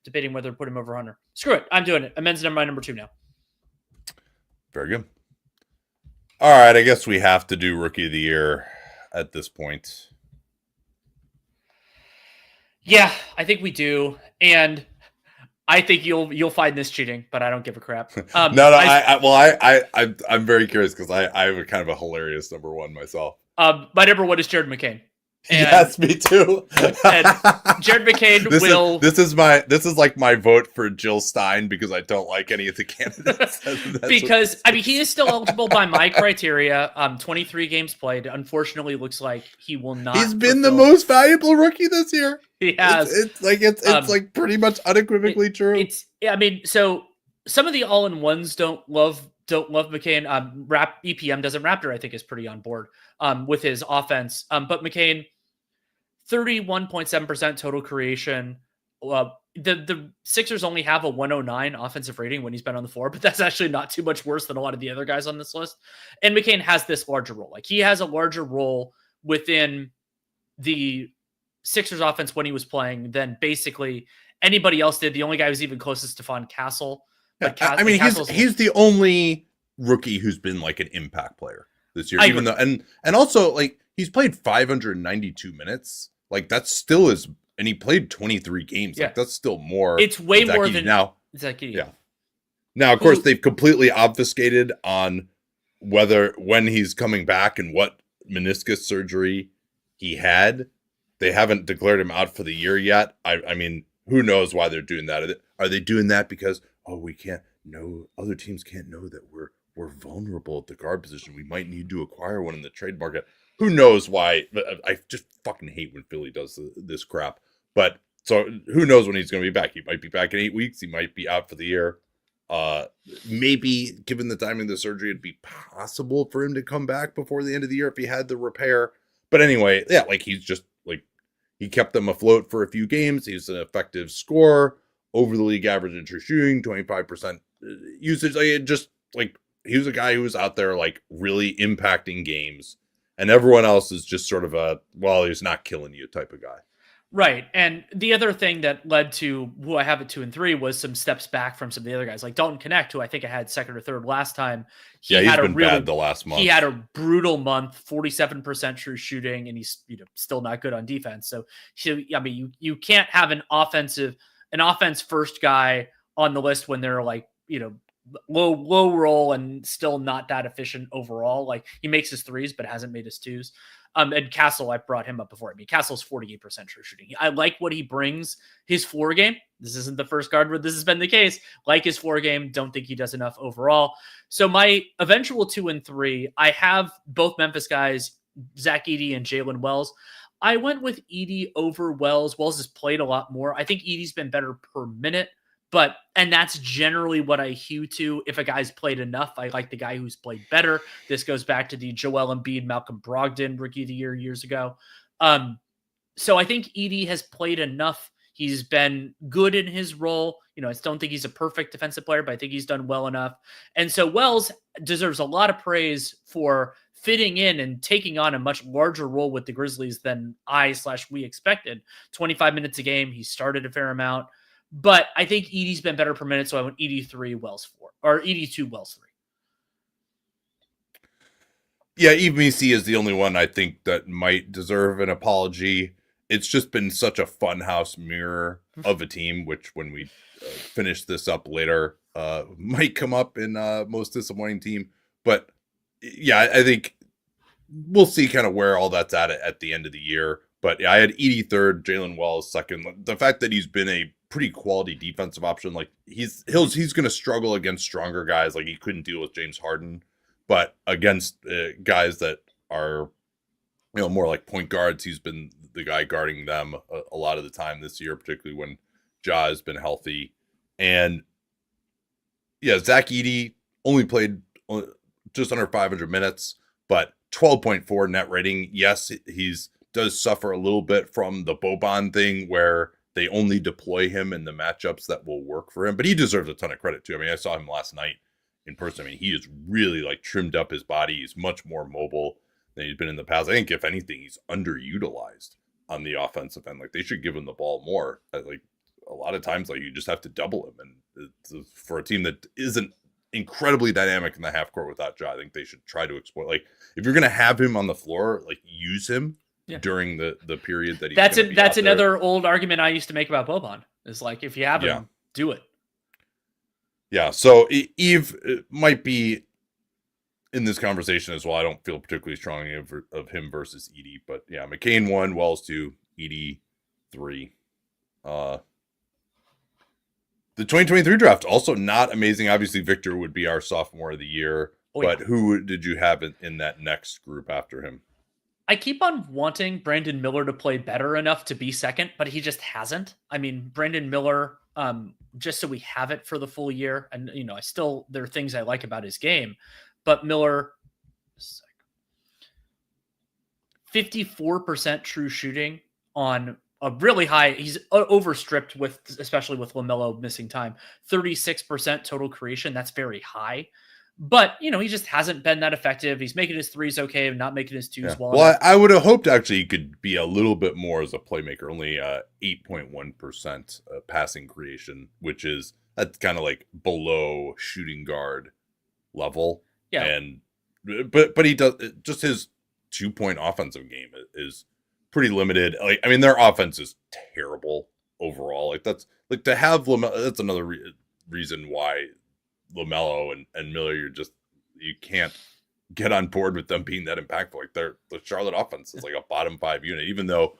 debating whether to put him over Hunter. Screw it. I'm doing it. Amen's my number 2 now. Very good. All right. I guess we have to do rookie of the year at this point. Yeah, I think we do, and I think you'll find this cheating, but I don't give a crap. I'm very curious because I have a kind of a hilarious number 1 myself. My number 1 is Jared McCain. And, yes, me too. And Jared McCain This is like my vote for Jill Stein because I don't like any of the candidates. Because he is still eligible by my criteria. 23 games played. Unfortunately, looks like he will not. He's been the most valuable rookie this year. He has. It's like pretty much unequivocally true. So some of the all-in-ones don't love McCain. EPM doesn't. Raptor, I think, is pretty on board with his offense. But McCain, 31.7% total creation. The Sixers only have a 109 offensive rating when he's been on the floor, but that's actually not too much worse than a lot of the other guys on this list. And McCain has this larger role. Like, he has a larger role within the Sixers offense when he was playing than basically anybody else did. The only guy who's even closest to Stephon Castle. He's the only rookie who's been like an impact player this year, even though and also like he's played 592 minutes. Like that's still is, and he played 23 games. Yeah. Like that's still more. It's way more than now. Exactly. Yeah. Now, of course, they've completely obfuscated on when he's coming back and what meniscus surgery he had. They haven't declared him out for the year yet. I mean, who knows why they're doing that? Are they doing that because we can't know, other teams can't know that we're vulnerable at the guard position. We might need to acquire one in the trade market. Who knows why? I just fucking hate when Philly does this crap. But so who knows when he's going to be back? He might be back in 8 weeks. He might be out for the year. Maybe given the timing of the surgery, it'd be possible for him to come back before the end of the year if he had the repair. But anyway, yeah, like he's just like, he kept them afloat for a few games. He's an effective scorer, over the league average in true shooting, 25% usage. He was a guy who was out there like really impacting games, and everyone else is just sort of he's not killing you type of guy. Right. And the other thing that led to who I have at 2 and 3 was some steps back from some of the other guys, like Dalton Connect, who I think I had second or third last time. He's been bad the last month. He had a brutal month, 47% true shooting, and he's still not good on defense. So you can't have an offense first guy on the list when they're like, low roll and still not that efficient overall. Like he makes his threes, but hasn't made his twos. And Castle, I brought him up before. Castle's 48% true shooting. I like what he brings. His floor game. This isn't the first guard where this has been the case. Like his floor game. Don't think he does enough overall. So my eventual 2 and 3, I have both Memphis guys, Zach Edey and Jalen Wells. I went with Edey over Wells. Wells has played a lot more. I think Edey's been better per minute. And that's generally what I hew to. If a guy's played enough, I like the guy who's played better. This goes back to the Joel Embiid, Malcolm Brogdon rookie of the year years ago. So I think Edey has played enough. He's been good in his role. I don't think he's a perfect defensive player, but I think he's done well enough. And so Wells deserves a lot of praise for fitting in and taking on a much larger role with the Grizzlies than we expected. 25 minutes a game. He started a fair amount. But I think Edey's been better per minute, so I went Edey 3, Wells 4, or Edey 2, Wells 3. Yeah, EVC is the only one I think that might deserve an apology. It's just been such a funhouse mirror of a team, which when we finish this up later, might come up in most disappointing team. But yeah, I think we'll see kind of where all that's at the end of the year. But yeah, I had Edie third, Jalen Wells second. The fact that he's been a pretty quality defensive option, like he's going to struggle against stronger guys. Like he couldn't deal with James Harden, but against guys that are more like point guards, he's been the guy guarding them a lot of the time this year, particularly when Ja has been healthy. And yeah, Zach Edey only played just under 500 minutes, but 12.4 net rating. Yes, he's does suffer a little bit from the Boban thing where they only deploy him in the matchups that will work for him, but he deserves a ton of credit too. I mean, I saw him last night in person. I mean, he is really like trimmed up his body. He's much more mobile than he's been in the past. I think if anything, he's underutilized on the offensive end. Like they should give him the ball more. Like a lot of times, like you just have to double him. And it's, for a team that isn't incredibly dynamic in the half court without Ja, I think they should try to exploit. Like if you're going to have him on the floor, like use him during the period that he's that's another old argument I used to make about Boban is like, if you have him, do it. Yeah. So Eve might be in this conversation as well. I don't feel particularly strongly of him versus Edey, but yeah, McCain 1, Wells 2, Edey 3. The 2023 draft, also not amazing. Obviously, Victor would be our sophomore of the year, but who did you have in that next group after him? I keep on wanting Brandon Miller to play better enough to be second, but he just hasn't. I mean, Brandon Miller, just so we have it for the full year. And, there are things I like about his game, but Miller, 54% true shooting on a really high. He's overstripped especially with LaMelo missing time, 36% total creation. That's very high. But, he just hasn't been that effective. He's making his threes okay, not making his twos well. Well, I would have hoped actually he could be a little bit more as a playmaker, only 8.1% passing creation, that's kind of like below shooting guard level. Yeah. And but he does, just his 2-point offensive game is pretty limited. Like, I mean, their offense is terrible overall. Like that's like to have LaMelo, that's another reason why LaMelo and Miller, you can't get on board with them being that impactful. Like the Charlotte offense is like a bottom 5 unit, even though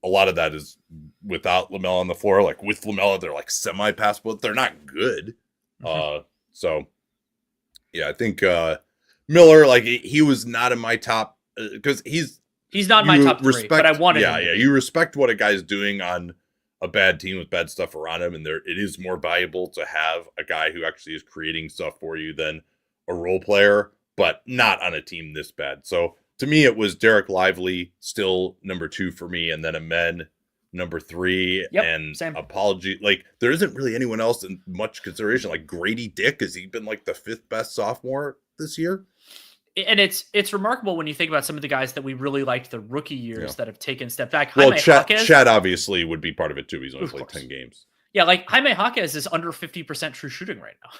a lot of that is without LaMelo on the floor. Like with LaMelo, they're like semi-passable. They're not good. So yeah, I think Miller, like he was not in my top because he's not in my top 3, but I wanted him. Yeah, you respect what a guy's doing on a bad team with bad stuff around him, and it is more valuable to have a guy who actually is creating stuff for you than a role player, but not on a team this bad. So to me, it was Derek Lively still number 2 for me, and then Amen number 3, and same. Apology. Like there isn't really anyone else in much consideration. Like Grady Dick, has he been like the 5th best sophomore this year? And it's remarkable when you think about some of the guys that we really liked the rookie years that have taken a step back. Well, Chad obviously would be part of it too. He's only played 10 games. Yeah, like Jaime Jaquez is under 50% true shooting right now.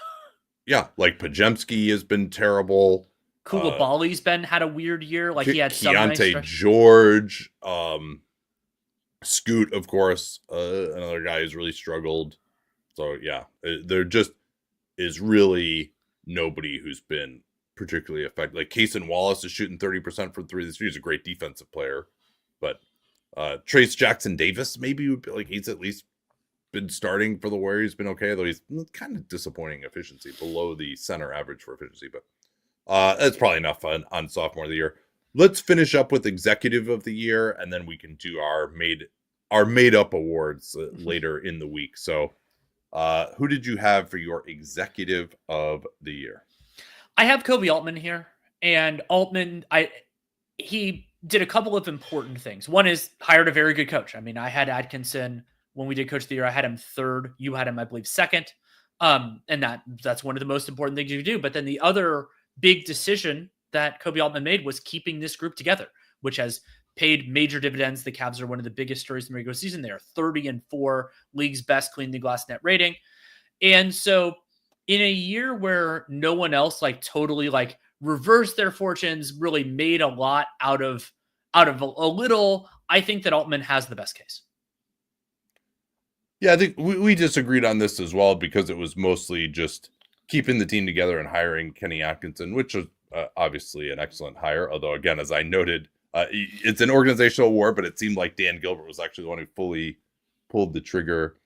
Yeah, like Pajemski has been terrible. Koulibaly's had a weird year. Like he had some Keontae nice George, Scoot, of course, another guy who's really struggled. So yeah, there just is really nobody who's been particularly effective. Like Cason Wallace is shooting 30% from 3 this year. He's a great defensive player, but Trace Jackson Davis maybe would be like, he's at least been starting for the Warriors, been okay, though he's kind of disappointing efficiency, below the center average for efficiency. But that's probably enough on sophomore of the year. Let's finish up with executive of the year, and then we can do our made up awards later in the week. So who did you have for your executive of the year? I have Kobe Altman here, and Altman, he did a couple of important things. One is hired a very good coach. I mean, I had Atkinson when we did Coach of the Year. I had him 3rd. You had him, I believe, 2nd. And that's one of the most important things you do. But then the other big decision that Kobe Altman made was keeping this group together, which has paid major dividends. The Cavs are one of the biggest stories in the regular season. They are 30-4, league's best clean the glass net rating. And so in a year where no one else totally reversed their fortunes, really made a lot out of a little. I think that Altman has the best case. Yeah, I think we disagreed on this as well because it was mostly just keeping the team together and hiring Kenny Atkinson, which was obviously an excellent hire. Although, again, as I noted, it's an organizational war, but it seemed like Dan Gilbert was actually the one who fully pulled the trigger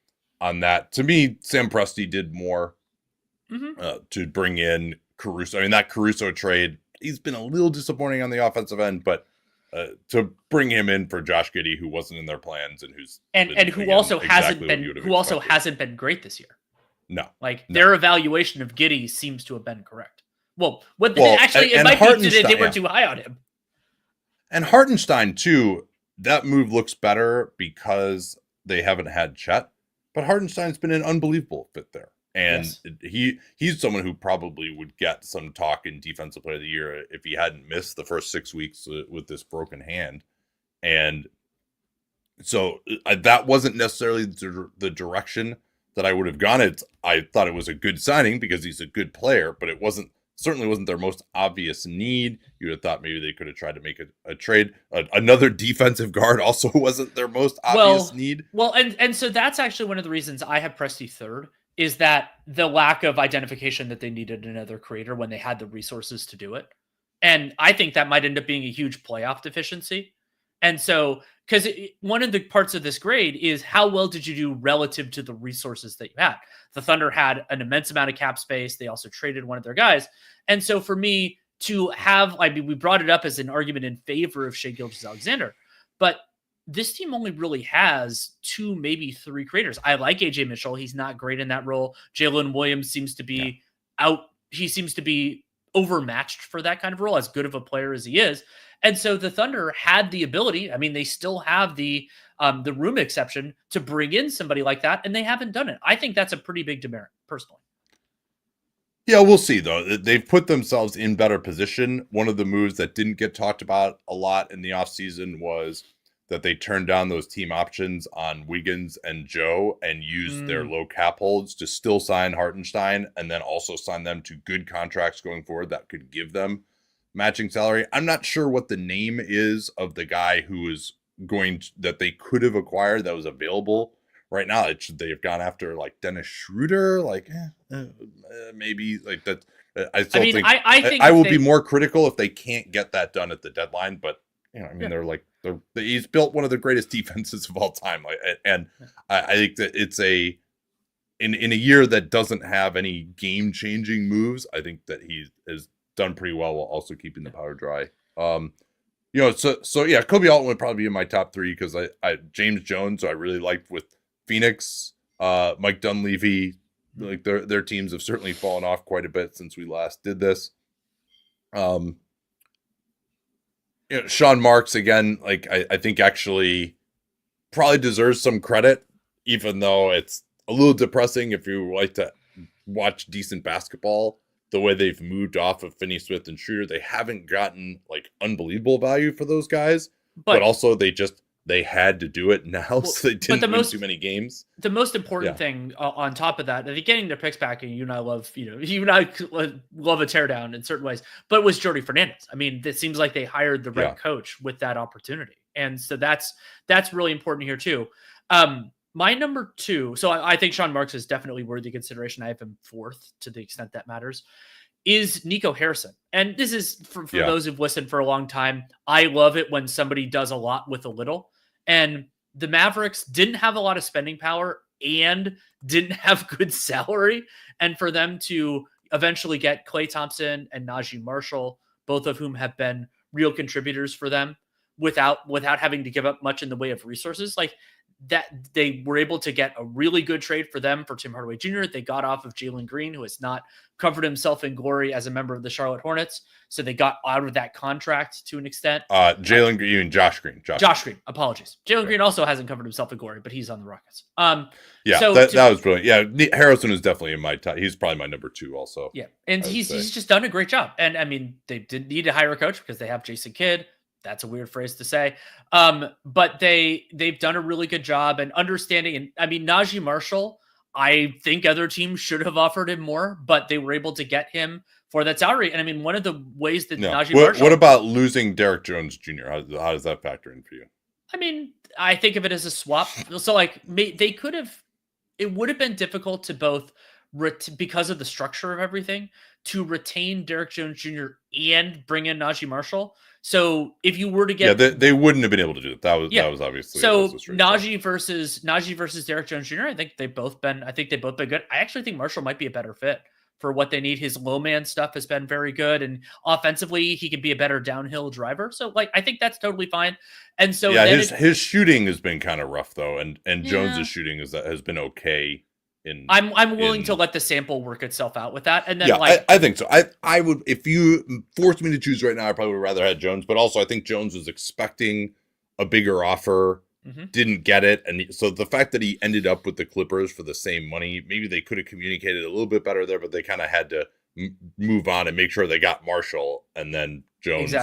on that. To me, Sam Presti did more to bring in Caruso. I mean, that Caruso trade, he's been a little disappointing on the offensive end, but to bring him in for Josh Giddey, who wasn't in their plans and who also hasn't been great this year. No, their evaluation of Giddey seems to have been correct. It might be that they were too high on him. And Hartenstein too. That move looks better because they haven't had Chet, but Hartenstein's been an unbelievable fit there. And he's someone who probably would get some talk in Defensive Player of the Year if he hadn't missed the first 6 weeks with this broken hand. And so that wasn't necessarily the direction that I would have gone. I thought it was a good signing because he's a good player, but it certainly wasn't their most obvious need. You would have thought maybe they could have tried to make a trade. Another defensive guard also wasn't their most obvious need. Well, and so that's actually one of the reasons I have Presti third. Is that the lack of identification that they needed another creator when they had the resources to do it. And I think that might end up being a huge playoff deficiency. And so, because one of the parts of this grade is how well did you do relative to the resources that you had? The Thunder had an immense amount of cap space. They also traded one of their guys. And so for me to have, we brought it up as an argument in favor of Shai Gilgeous-Alexander, but this team only really has 2, maybe 3 creators. I like AJ Mitchell. He's not great in that role. Jalen Williams seems to be out. He seems to be overmatched for that kind of role, as good of a player as he is. And so the Thunder had the ability. I mean, they still have the room exception to bring in somebody like that, and they haven't done it. I think that's a pretty big demerit, personally. Yeah, we'll see, though. They've put themselves in better position. One of the moves that didn't get talked about a lot in the offseason was that they turned down those team options on Wiggins and Joe and used their low cap holds to still sign Hartenstein and then also sign them to good contracts going forward that could give them matching salary. I'm not sure what the name is of the guy who is that they could have acquired that was available right now. They've gone after like Dennis Schroeder, maybe like that. I think I will be more critical if they can't get that done at the deadline, but he's built one of the greatest defenses of all time. I think that it's in a year that doesn't have any game changing moves. I think that he has done pretty well while also keeping the powder dry. Kobe Altman would probably be in my top 3 because I James Jones, who I really liked with Phoenix, Mike Dunleavy, like their teams have certainly fallen off quite a bit since we last did this. Sean Marks, again, I think actually probably deserves some credit, even though it's a little depressing if you like to watch decent basketball. The way they've moved off of Finney-Smith and Schroeder, they haven't gotten unbelievable value for those guys, but also they had to do it now, so they didn't win too many games. The most important thing on top of that, they're getting their picks back, and you and I love a teardown in certain ways, but it was Jordy Fernandez. I mean, it seems like they hired the right coach with that opportunity. And so that's really important here too. My number 2, so I think Sean Marks is definitely worthy consideration. I have him 4th to the extent that matters, is Nico Harrison. And this is for those who've listened for a long time. I love it when somebody does a lot with a little. And the Mavericks didn't have a lot of spending power and didn't have good salary. And for them to eventually get Klay Thompson and Najee Marshall, both of whom have been real contributors for them without having to give up much in the way of resources, that they were able to get a really good trade for them for Tim Hardaway Jr. They got off of Jalen Green, who has not covered himself in glory as a member of the Charlotte Hornets. So they got out of that contract to an extent. Jalen Green and Josh Green. Josh Green. Apologies. Jalen Green also hasn't covered himself in glory, but he's on the Rockets. That was brilliant. Yeah, Harrison is definitely in my top. He's probably my number 2 also. Yeah, and he's just done a great job. And I mean, they didn't need to hire a coach because they have Jason Kidd. That's a weird phrase to say. But they've done a really good job and understanding. And I mean, Najee Marshall, I think other teams should have offered him more, but they were able to get him for that salary. And I mean, one of the ways that Najee Marshall. What about losing Derek Jones Jr.? How does that factor in for you? I mean, I think of it as a swap. So like they could have. It would have been difficult to both because of the structure of everything to retain Derek Jones Jr. and bring in Najee Marshall. So if you were to get, they wouldn't have been able to do it. That was obviously so Najee versus Derek Jones Jr. I think they've both been good. I actually think Marshall might be a better fit for what they need. His low man stuff has been very good, and offensively he can be a better downhill driver. So like I think that's totally fine. And so his shooting has been kind of rough though, and Jones's shooting has been okay. I'm willing to let the sample work itself out with that, and then I think so. I would, if you forced me to choose right now, I probably would rather have Jones, but also I think Jones was expecting a bigger offer, didn't get it, and so the fact that he ended up with the Clippers for the same money, maybe they could have communicated a little bit better there, but they kind of had to move on and make sure they got Marshall, and then Jones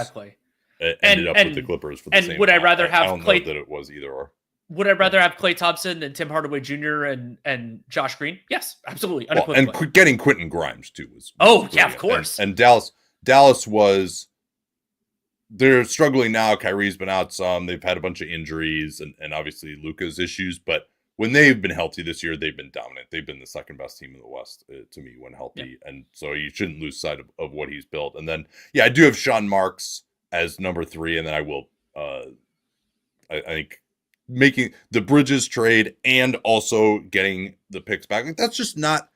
ended up with the Clippers for the same. And would I rather have I don't know that it was either or. Would I rather have Klay Thompson than Tim Hardaway Jr. and Josh Green? Yes, absolutely. Well, and getting Quentin Grimes too was of course. And Dallas was, they're struggling now. Kyrie's been out some. They've had a bunch of injuries and obviously Luka's issues. But when they've been healthy this year, they've been dominant. They've been the second best team in the West to me when healthy. Yeah. And so you shouldn't lose sight of what he's built. And then I do have Sean Marks as number 3, and then I will I think making the Bridges trade and also getting the picks back. Like, that's just not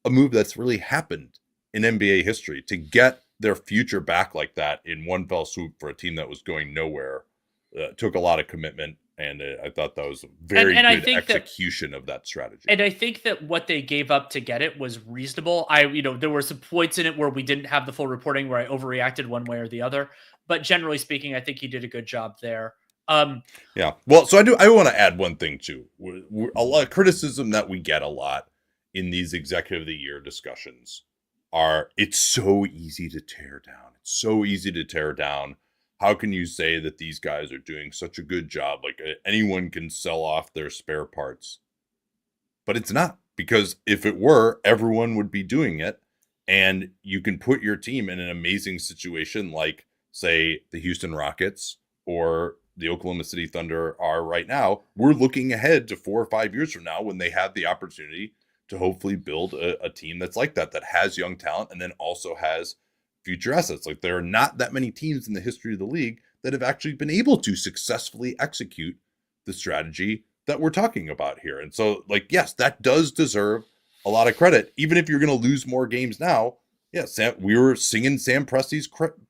a move that's really happened in NBA history, to get their future back like that in one fell swoop for a team that was going nowhere. Took a lot of commitment, and I thought that was a very good execution of that strategy. And I think that what they gave up to get it was reasonable. There were some points in it where we didn't have the full reporting, where I overreacted one way or the other, but generally speaking, I think he did a good job there. Well, so I want to add one thing too. A lot of criticism that we get a lot in these executive of the year discussions are, it's so easy to tear down. It's so easy to tear down. How can you say that these guys are doing such a good job? Like anyone can sell off their spare parts, but it's not, because if it were, everyone would be doing it. And you can put your team in an amazing situation, like say the Houston Rockets or the Oklahoma City Thunder are right now. We're looking ahead to 4 or 5 years from now when they have the opportunity to hopefully build a team that's like that has young talent and then also has future assets. Like, there are not that many teams in the history of the league that have actually been able to successfully execute the strategy that we're talking about here. And so, like, yes, that does deserve a lot of credit, even if you're going to lose more games now. Yeah, we were singing Sam Presti's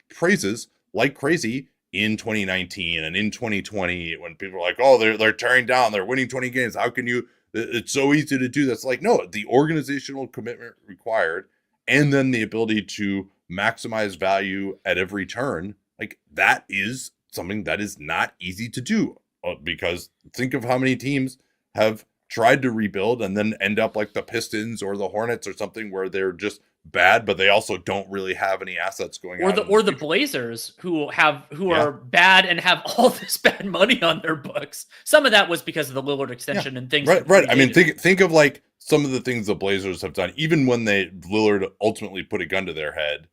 praises like crazy in 2019 and in 2020, when people were like, oh, they're tearing down, they're winning 20 games. How can you, it's so easy to do this. Like, no, the organizational commitment required, and then the ability to maximize value at every turn, like, that is something that is not easy to do, because think of how many teams have tried to rebuild and then end up like the Pistons or the Hornets or something, where they're just bad, but they also don't really have any assets going on. Or the Blazers, who are bad and have all this bad money on their books. Some of that was because of the Lillard extension and things. Right. I mean, think of like some of the things the Blazers have done, even when Lillard ultimately put a gun to their head,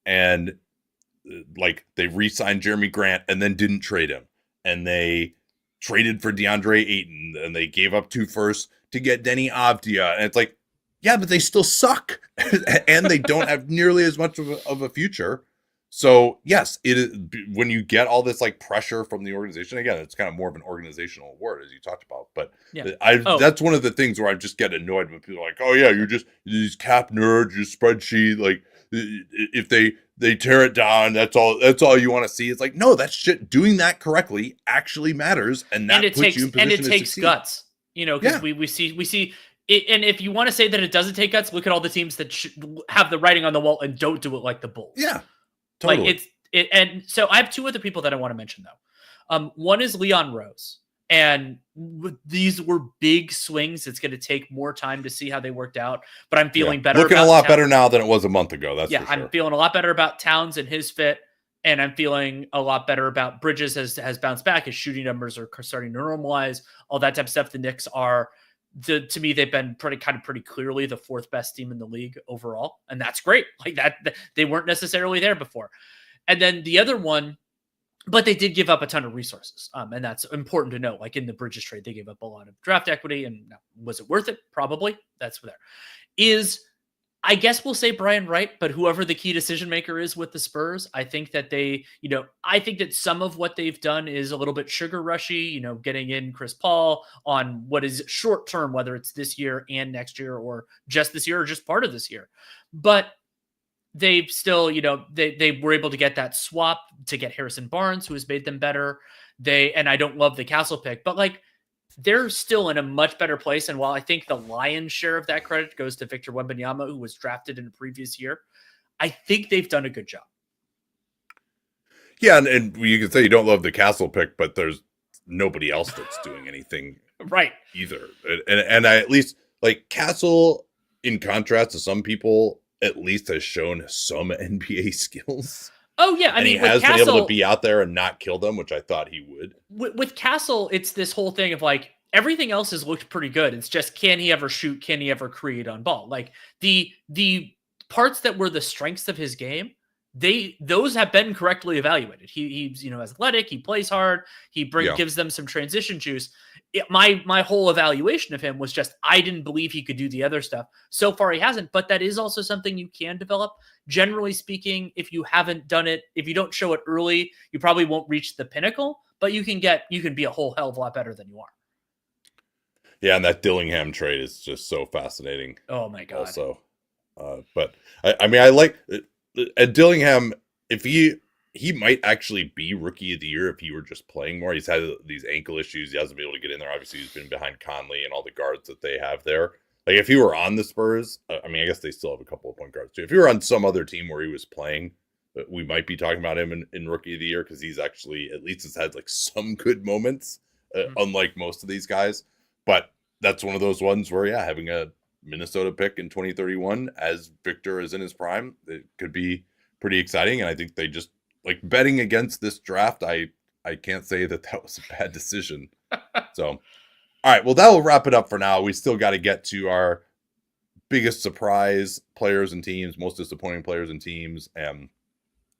and like they re-signed Jeremy Grant and then didn't trade him, and they traded for DeAndre Ayton, and they gave up 2 firsts to get Denny Avdia, and it's like, yeah, but they still suck, and they don't have nearly as much of a future. So yes, it is, when you get all this like pressure from the organization, again, it's kind of more of an organizational award, as you talked about. But that's one of the things where I just get annoyed when people are like, oh yeah, you're just these cap nerds, your spreadsheet. Like, if they tear it down, that's all you want to see. It's like, no, that shit, doing that correctly actually matters, and that puts you in position to succeed. And it takes guts, because we see. And if you want to say that it doesn't take guts, look at all the teams that have the writing on the wall and don't do it like the Bulls. Yeah, totally. Like and so I have 2 other people that I want to mention though. One is Leon Rose, and these were big swings. It's going to take more time to see how they worked out, but I'm feeling better. Looking a lot better now than it was a month ago. That's for sure. I'm feeling a lot better about Towns and his fit, and I'm feeling a lot better about Bridges has bounced back. His shooting numbers are starting to normalize. All that type of stuff. The Knicks are to me, they've been pretty clearly the fourth best team in the league overall, and that's great. Like that, they weren't necessarily there before. And then the other one, but they did give up a ton of resources, and that's important to know. Like in the Bridges trade, they gave up a lot of draft equity, and was it worth it? Probably. That's there. I guess we'll say Brian Wright, but whoever the key decision maker is with the Spurs, I think that I think that some of what they've done is a little bit sugar rushy, getting in Chris Paul on what is short term, whether it's this year and next year, or just this year or just part of this year. But they've still, they were able to get that swap to get Harrison Barnes, who has made them better. And I don't love the Castle pick, but like, they're still in a much better place. And while I think the lion's share of that credit goes to Victor Wembanyama, who was drafted in a previous year, I think they've done a good job. Yeah, and you can say you don't love the Castle pick, but there's nobody else that's doing anything right either. And I at least, like, Castle, in contrast to some people, at least has shown some NBA skills. Oh, yeah. I mean, he has been able to be out there and not kill them, which I thought he would. With Castle, it's this whole thing of like, everything else has looked pretty good. It's just, can he ever shoot? Can he ever create on ball? Like the parts that were the strengths of his game, those have been correctly evaluated. He's athletic. He plays hard. He gives them some transition juice. My whole evaluation of him was just, I didn't believe he could do the other stuff. So far, he hasn't. But that is also something you can develop. Generally speaking, if you haven't done it, if you don't show it early, you probably won't reach the pinnacle. But you can be a whole hell of a lot better than you are. Yeah, and that Dillingham trade is just so fascinating. Oh my god! Also, but I like Dillingham. If he might actually be rookie of the year if he were just playing more. He's had these ankle issues. He hasn't been able to get in there. Obviously, he's been behind Conley and all the guards that they have there. Like, if he were on the Spurs, I mean, I guess they still have a couple of point guards too. If he were on some other team where he was playing, we might be talking about him in rookie of the year, because he's actually, at least has had like some good moments, unlike most of these guys. But that's one of those ones where, yeah, having a Minnesota pick in 2031 as Victor is in his prime, it could be pretty exciting. And I think they just, like, betting against this draft, I can't say that was a bad decision. So, all right, well, that will wrap it up for now. We still got to get to our biggest surprise players and teams, most disappointing players and teams, and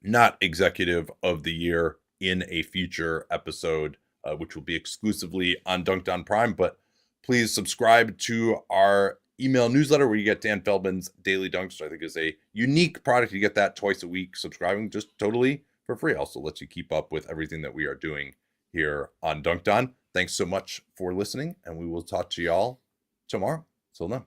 not executive of the year in a future episode, which will be exclusively on Dunc'd On Prime. But please subscribe to our email newsletter where you get Dan Feldman's Daily Dunks, which I think is a unique product. You get that twice a week, subscribing just totally for free. Also lets you keep up with everything that we are doing here on Dunc'd On. Thanks so much for listening, and we will talk to y'all tomorrow. Till then.